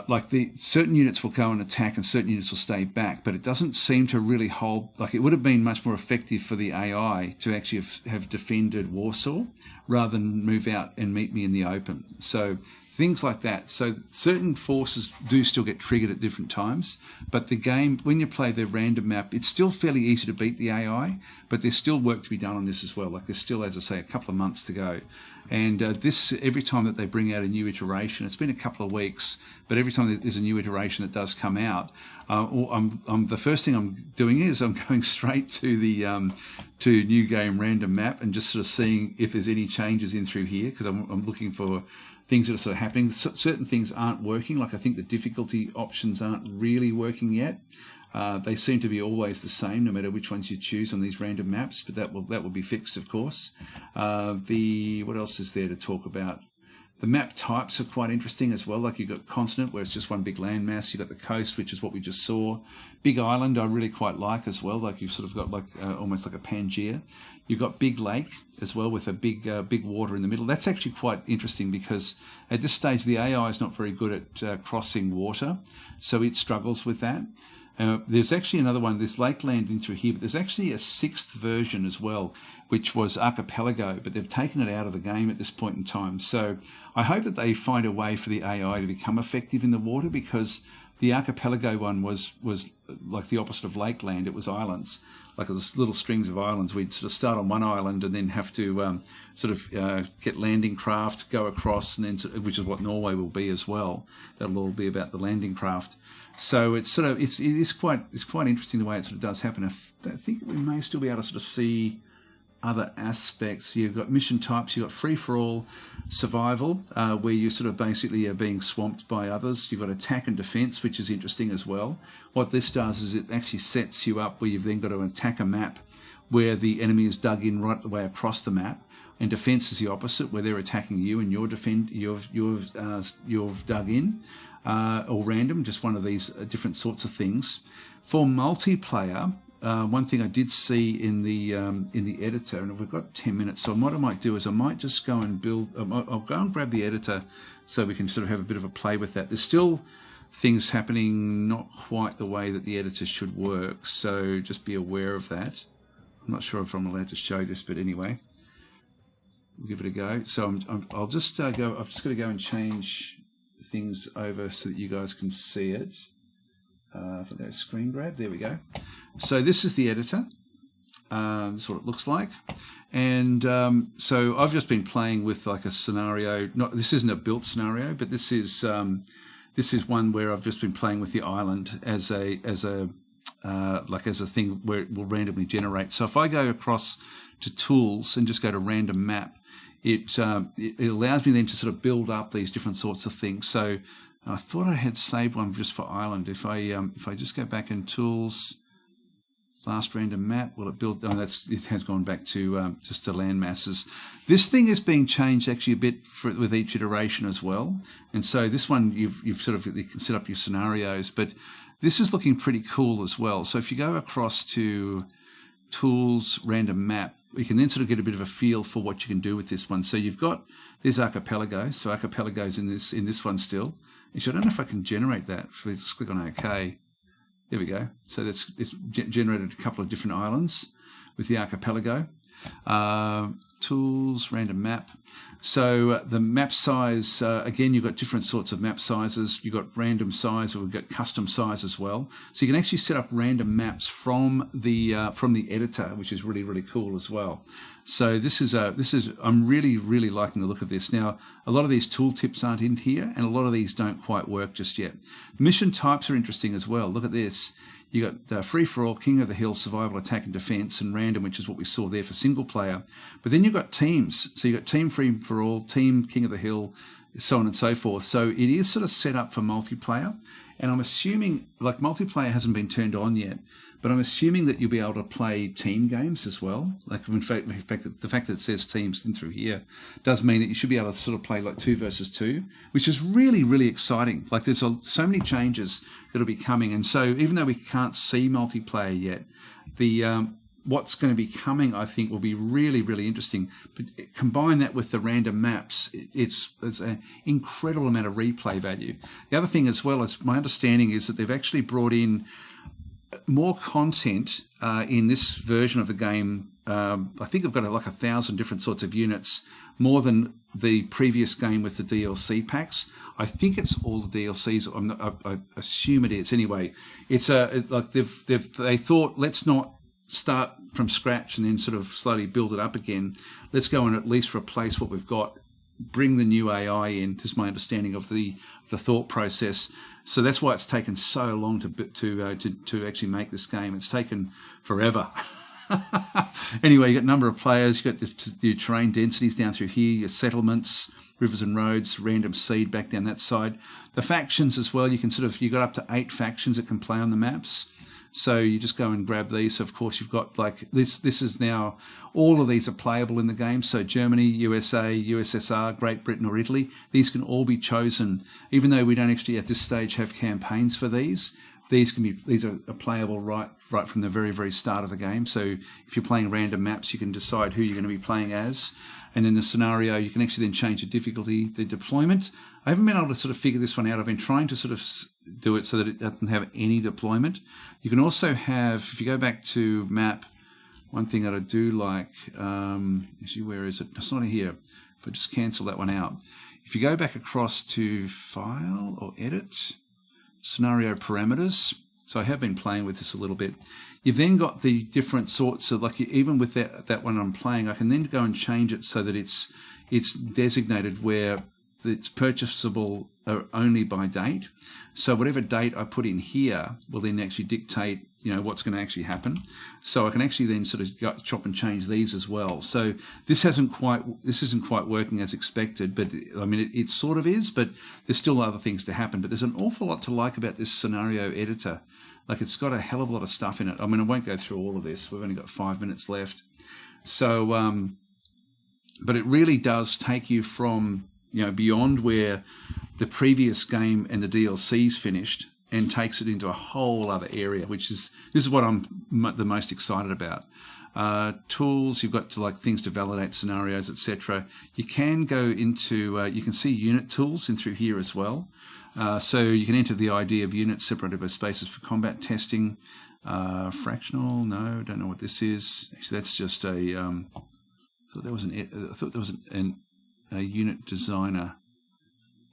like certain units will go and attack and certain units will stay back, but it doesn't seem to really hold. Like, it would have been much more effective for the AI to actually have defended Warsaw rather than move out and meet me in the open. So things like that. So certain forces do still get triggered at different times, but the game, when you play the random map, it's still fairly easy to beat the AI, but there's still work to be done on this as well. Like, there's still, as I say, a couple of months to go. And this, every time that they bring out a new iteration, it's been a couple of weeks, but every time there's a new iteration that does come out, the first thing I'm doing is I'm going straight to the to new game random map and just sort of seeing if there's any changes in through here, because I'm looking for things that are sort of happening. Certain things aren't working. Like, I think the difficulty options aren't really working yet. They seem to be always the same, no matter which ones you choose on these random maps, but that will be fixed, of course. What else is there to talk about? The map types are quite interesting as well. Like, you've got continent, where it's just one big landmass. You've got the coast, which is what we just saw. Big island, I really quite like as well. Like, you've sort of got like almost like a Pangaea. You've got big lake as well, with a big water in the middle. That's actually quite interesting, because at this stage the AI is not very good at crossing water, so it struggles with that. There's actually another one, there's Lakeland in through here, but there's actually a 6th version as well, which was Archipelago, but they've taken it out of the game at this point in time. So I hope that they find a way for the AI to become effective in the water, because the Archipelago one was like the opposite of Lakeland. It was islands, like it was little strings of islands. We'd sort of start on one island and then have to get landing craft, go across, and then which is what Norway will be as well. That'll all be about the landing craft. So it's quite interesting the way it sort of does happen. I think we may still be able to sort of see other aspects. You've got mission types. You've got free-for-all survival, where you sort of basically are being swamped by others. You've got attack and defense, which is interesting as well. What this does is it actually sets you up where you've then got to attack a map where the enemy is dug in right the way across the map. And defense is the opposite, where they're attacking you and you've dug in. Or random, just one of these different sorts of things. For multiplayer, one thing I did see in the editor, and we've got 10 minutes, so what I might do is I might just go and I'll go and grab the editor so we can sort of have a bit of a play with that. There's still things happening not quite the way that the editor should work, so just be aware of that. I'm not sure if I'm allowed to show this, but anyway, we'll give it a go. So I'll just go. I've just got to go and change things over so that you guys can see it. For that screen grab, there we go. So this is the editor. This is what it looks like. And so I've just been playing with like a scenario. This isn't a built scenario, but this is one where I've just been playing with the island as a thing where it will randomly generate. So if I go across to tools and just go to random map, it allows me then to sort of build up these different sorts of things. So I thought I had saved one just for island. If I just go back in tools, last random map, will it build? Oh, it has gone back to just to land masses. This thing is being changed actually a bit with each iteration as well. And so this one you can set up your scenarios, but this is looking pretty cool as well. So if you go across to tools, random map, you can then sort of get a bit of a feel for what you can do with this one. So you've got this archipelago. So archipelago's in this one still. Actually, I don't know if I can generate that. If we just click on OK, there we go. So it's generated a couple of different islands with the archipelago. Tools, random map. So the map size, again, you've got different sorts of map sizes. You've got random size, or we've got custom size as well. So you can actually set up random maps from the editor, which is really, really cool as well. So I'm really, really liking the look of this. Now, a lot of these tooltips aren't in here, and a lot of these don't quite work just yet. Mission types are interesting as well. Look at this. You got free for all, king of the hill, survival, attack and defense, and random, which is what we saw there for single player. But then you've got teams. So you've got team free for all, team king of the hill, so on and so forth. So it is sort of set up for multiplayer. And I'm assuming, like, multiplayer hasn't been turned on yet, but I'm assuming that you'll be able to play team games as well. Like, in fact, the fact that it says teams in through here does mean that you should be able to sort of play like 2 versus 2, which is really, really exciting. Like, there's so many changes that'll be coming. And so even though we can't see multiplayer yet, the what's going to be coming, I think, will be really, really interesting. But combine that with the random maps, it's an incredible amount of replay value. The other thing as well, is my understanding is that they've actually brought in more content in this version of the game. I think I've got like 1,000 different sorts of units, more than the previous game with the DLC packs. I think it's all the DLCs. I assume it is. Anyway, it's like they thought, let's not start from scratch and then sort of slowly build it up again. Let's go and at least replace what we've got, bring the new AI in. This is my understanding of the thought process. So that's why it's taken so long to actually make this game. It's taken forever. Anyway, you got a number of players. You got your terrain densities down through here, your settlements, rivers and roads, random seed back down that side. The factions as well. You got up to 8 factions that can play on the maps. So you just go and grab these. So of course, you've got like this. This is now, all of these are playable in the game. So Germany, USA, USSR, Great Britain, or Italy. These can all be chosen, even though we don't actually at this stage have campaigns for these. These are playable right from the very, very start of the game. So if you're playing random maps, you can decide who you're going to be playing as. And in the scenario, you can actually then change the difficulty, the deployment. I haven't been able to sort of figure this one out. I've been trying to sort of do it so that it doesn't have any deployment. You can also have, if you go back to map, one thing that I do like, actually, where is it? It's not here, but just cancel that one out. If you go back across to File or Edit, Scenario Parameters, so I have been playing with this a little bit. You've then got the different sorts of, like, even with that one I'm playing, I can then go and change it so that it's designated where it's purchasable only by date. So whatever date I put in here will then actually dictate, what's going to actually happen. So I can actually then sort of chop and change these as well. So this isn't quite working as expected, but I mean, it sort of is, but there's still other things to happen. But there's an awful lot to like about this scenario editor. Like, it's got a hell of a lot of stuff in it. I mean, I won't go through all of this. We've only got 5 minutes left. So, but it really does take you from, beyond where the previous game and the DLCs finished, and takes it into a whole other area, this is what I'm the most excited about. Tools, you've got to like things to validate scenarios, etc. You can go into, you can see unit tools in through here as well. So you can enter the ID of units separated by spaces for combat testing. Fractional, no, don't know what this is. Actually, that's just a, I thought there was a unit designer.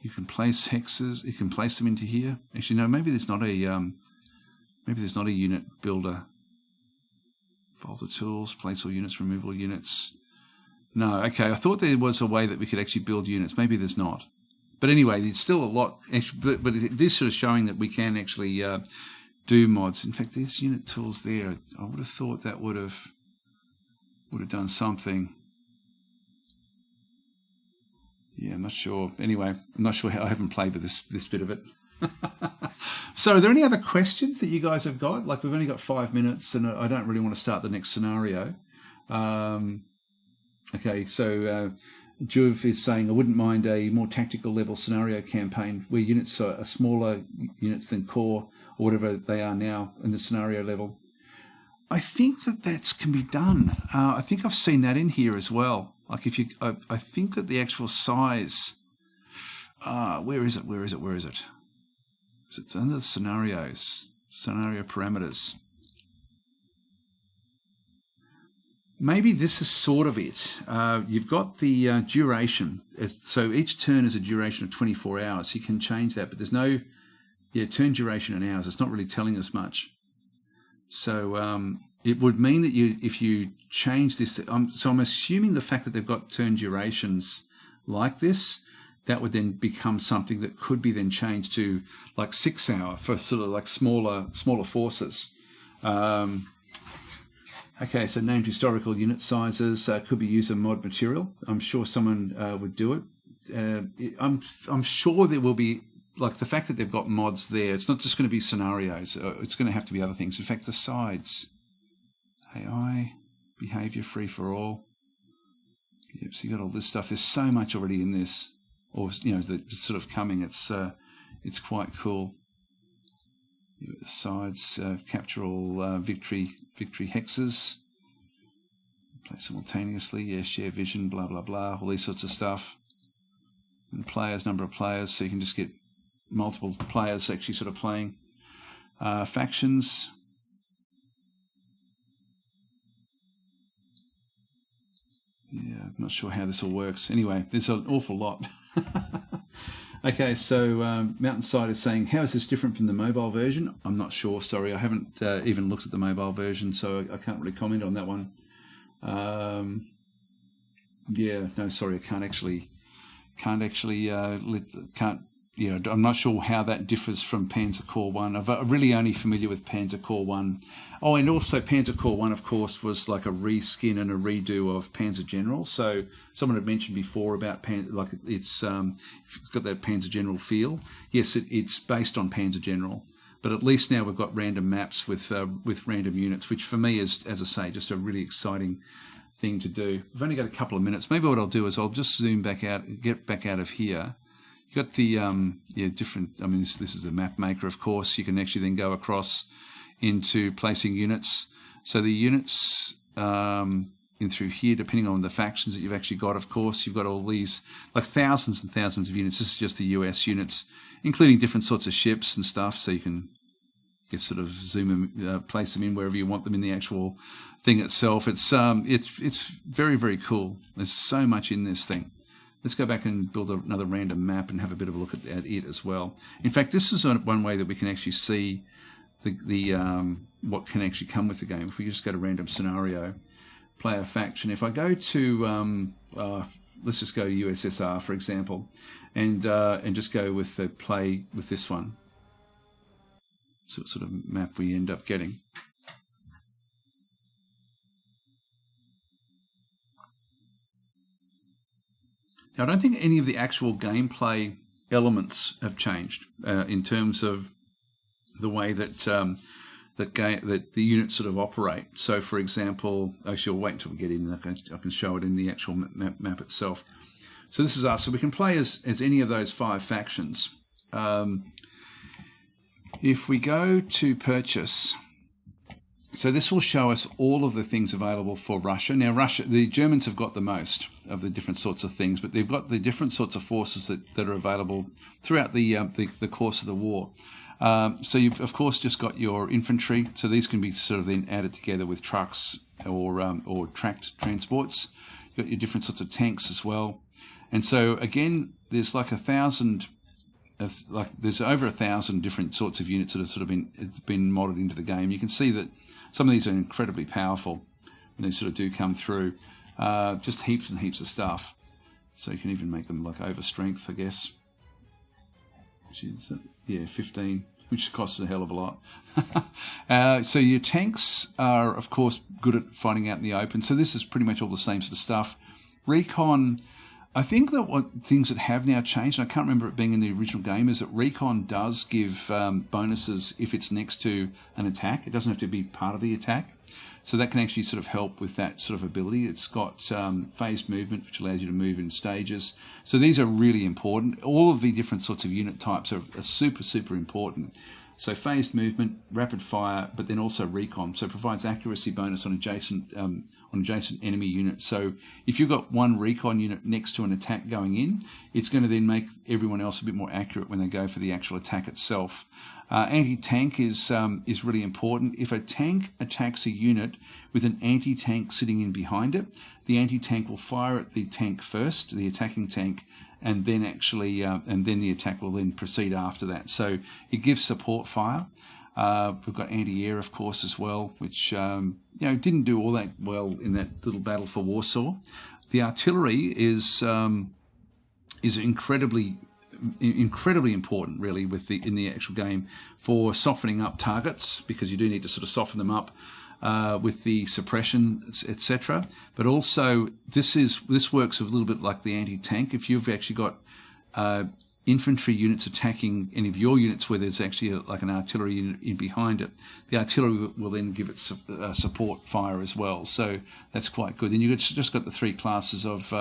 You can place hexes. You can place them into here. Actually, no. Maybe there's not a unit builder. Folder tools. Place all units. Remove all units. No. Okay. I thought there was a way that we could actually build units. Maybe there's not. But anyway, it's still a lot. But it is sort of showing that we can actually do mods. In fact, there's unit tools there. I would have thought that would have done something. Yeah, I'm not sure. Anyway, I'm not sure how. I haven't played with this bit of it. So are there any other questions that you guys have got? Like, we've only got 5 minutes, and I don't really want to start the next scenario. Okay, so Juv is saying, I wouldn't mind a more tactical level scenario campaign where units are smaller units than core or whatever they are now in the scenario level. I think that can be done. I think I've seen that in here as well. Like if you, I think that the actual size. Where is it? Where is it? Where is it? It's under the scenarios, scenario parameters. Maybe this is sort of it. You've got the duration. So each turn is a duration of 24 hours. You can change that, but there's no turn duration in hours. It's not really telling us much. So it would mean that if you change this, so I'm assuming the fact that they've got turn durations like this, that would then become something that could be then changed to like 6 hour for sort of like smaller forces. Okay, so named historical unit sizes could be used in mod material. I'm sure someone would do it. I'm sure there will be, like the fact that they've got mods there, it's not just going to be scenarios. It's going to have to be other things. In fact, the sides, AI, behavior free for all. Yep, so you got all this stuff. There's so much already in this, or that's sort of coming. It's quite cool. The sides capture all victory hexes. Play simultaneously. Share vision. Blah blah blah. All these sorts of stuff. And players, number of players, so you can just get multiple players actually sort of playing. Factions. Yeah, I'm not sure how this all works. Anyway, there's an awful lot. Okay, so Mountainside is saying, how is this different from the mobile version? I'm not sure, sorry. I haven't even looked at the mobile version, so I can't really comment on that one. Yeah, no, sorry, I can't actually, I'm not sure how that differs from Panzer Corps 1. I'm really only familiar with Panzer Corps 1. Oh, and also Panzer Corps 1, of course, was like a reskin and a redo of Panzer General. So someone had mentioned before about it's got that Panzer General feel. Yes, it's based on Panzer General, but at least now we've got random maps with random units, which for me is, as I say, just a really exciting thing to do. We've only got a couple of minutes. Maybe what I'll do is I'll just zoom back out, get back out of here. You got the different. I mean, this is a map maker, of course. You can actually then go across into placing units. So the units in through here, depending on the factions that you've actually got, of course, you've got all these like thousands and thousands of units. This is just the US units, including different sorts of ships and stuff. So you can get sort of zoom them, place them in wherever you want them in the actual thing itself. It's very, very cool. There's so much in this thing. Let's go back and build another random map and have a bit of a look at it as well. In fact, this is one way that we can actually see the what can actually come with the game. If we just go to random scenario, player faction. If I go to let's just go to USSR, for example, and just go with the play with this one. So what sort of map we end up getting. Now, I don't think any of the actual gameplay elements have changed in terms of the way that that the units sort of operate. So, for example, actually, I'll wait until we get in. I can show it in the actual map itself. So this is us. So we can play as any of those 5 factions. If we go to purchase, so this will show us all of the things available for Russia. Now, the Germans have got the most of the different sorts of things, but they've got the different sorts of forces that are available throughout the course of the war. So you've, of course, just got your infantry. So these can be sort of then added together with trucks or tracked transports. You've got your different sorts of tanks as well. And so, again, there's like 1,000... there's over 1,000 different sorts of units that have sort of been modded into the game. You can see that some of these are incredibly powerful, and they sort of do come through. Just heaps and heaps of stuff. So you can even make them like over strength, I guess. Which is, 15, which costs a hell of a lot. So your tanks are, of course, good at fighting out in the open. So this is pretty much all the same sort of stuff. Recon. I think that what things that have now changed, and I can't remember it being in the original game, is that recon does give bonuses if it's next to an attack. It doesn't have to be part of the attack. So that can actually sort of help with that sort of ability. It's got phased movement, which allows you to move in stages. So these are really important. All of the different sorts of unit types are super, super important. So phased movement, rapid fire, but then also recon. So it provides accuracy bonus on adjacent enemy units. So if you've got one recon unit next to an attack going in, it's going to then make everyone else a bit more accurate when they go for the actual attack itself. Anti-tank is really important. If a tank attacks a unit with an anti-tank sitting in behind it, the anti-tank will fire at the tank first, the attacking tank, and then and then the attack will then proceed after that. So it gives support fire. We've got anti-air, of course, as well, which didn't do all that well in that little battle for Warsaw. The artillery is incredibly important, really, in the actual game for softening up targets, because you do need to sort of soften them up with the suppression, etc. But also this works a little bit like the anti-tank. If you've actually got infantry units attacking any of your units where there's actually like an artillery unit in behind it, the artillery will then give it support fire as well. So that's quite good. Then you've just got the three classes of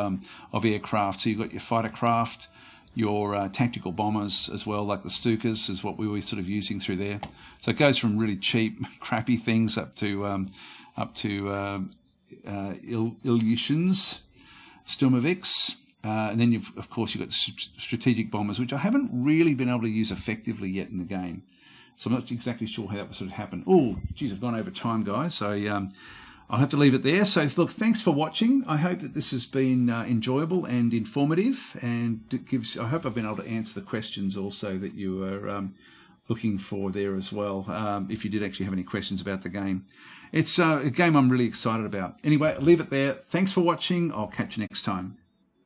aircraft. So you've got your fighter craft, your tactical bombers as well, like the Stukas is what we were sort of using through there. So it goes from really cheap, crappy things up to Ilyushins, Sturmoviks, and then of course you've got strategic bombers, which I haven't really been able to use effectively yet in the game. So I'm not exactly sure how that would sort of happen. Oh, geez, I've gone over time, guys. So I'll have to leave it there. So, look, thanks for watching. I hope that this has been enjoyable and informative, and I hope I've been able to answer the questions also that you were looking for there as well, if you did actually have any questions about the game. It's a game I'm really excited about. Anyway, I'll leave it there. Thanks for watching. I'll catch you next time.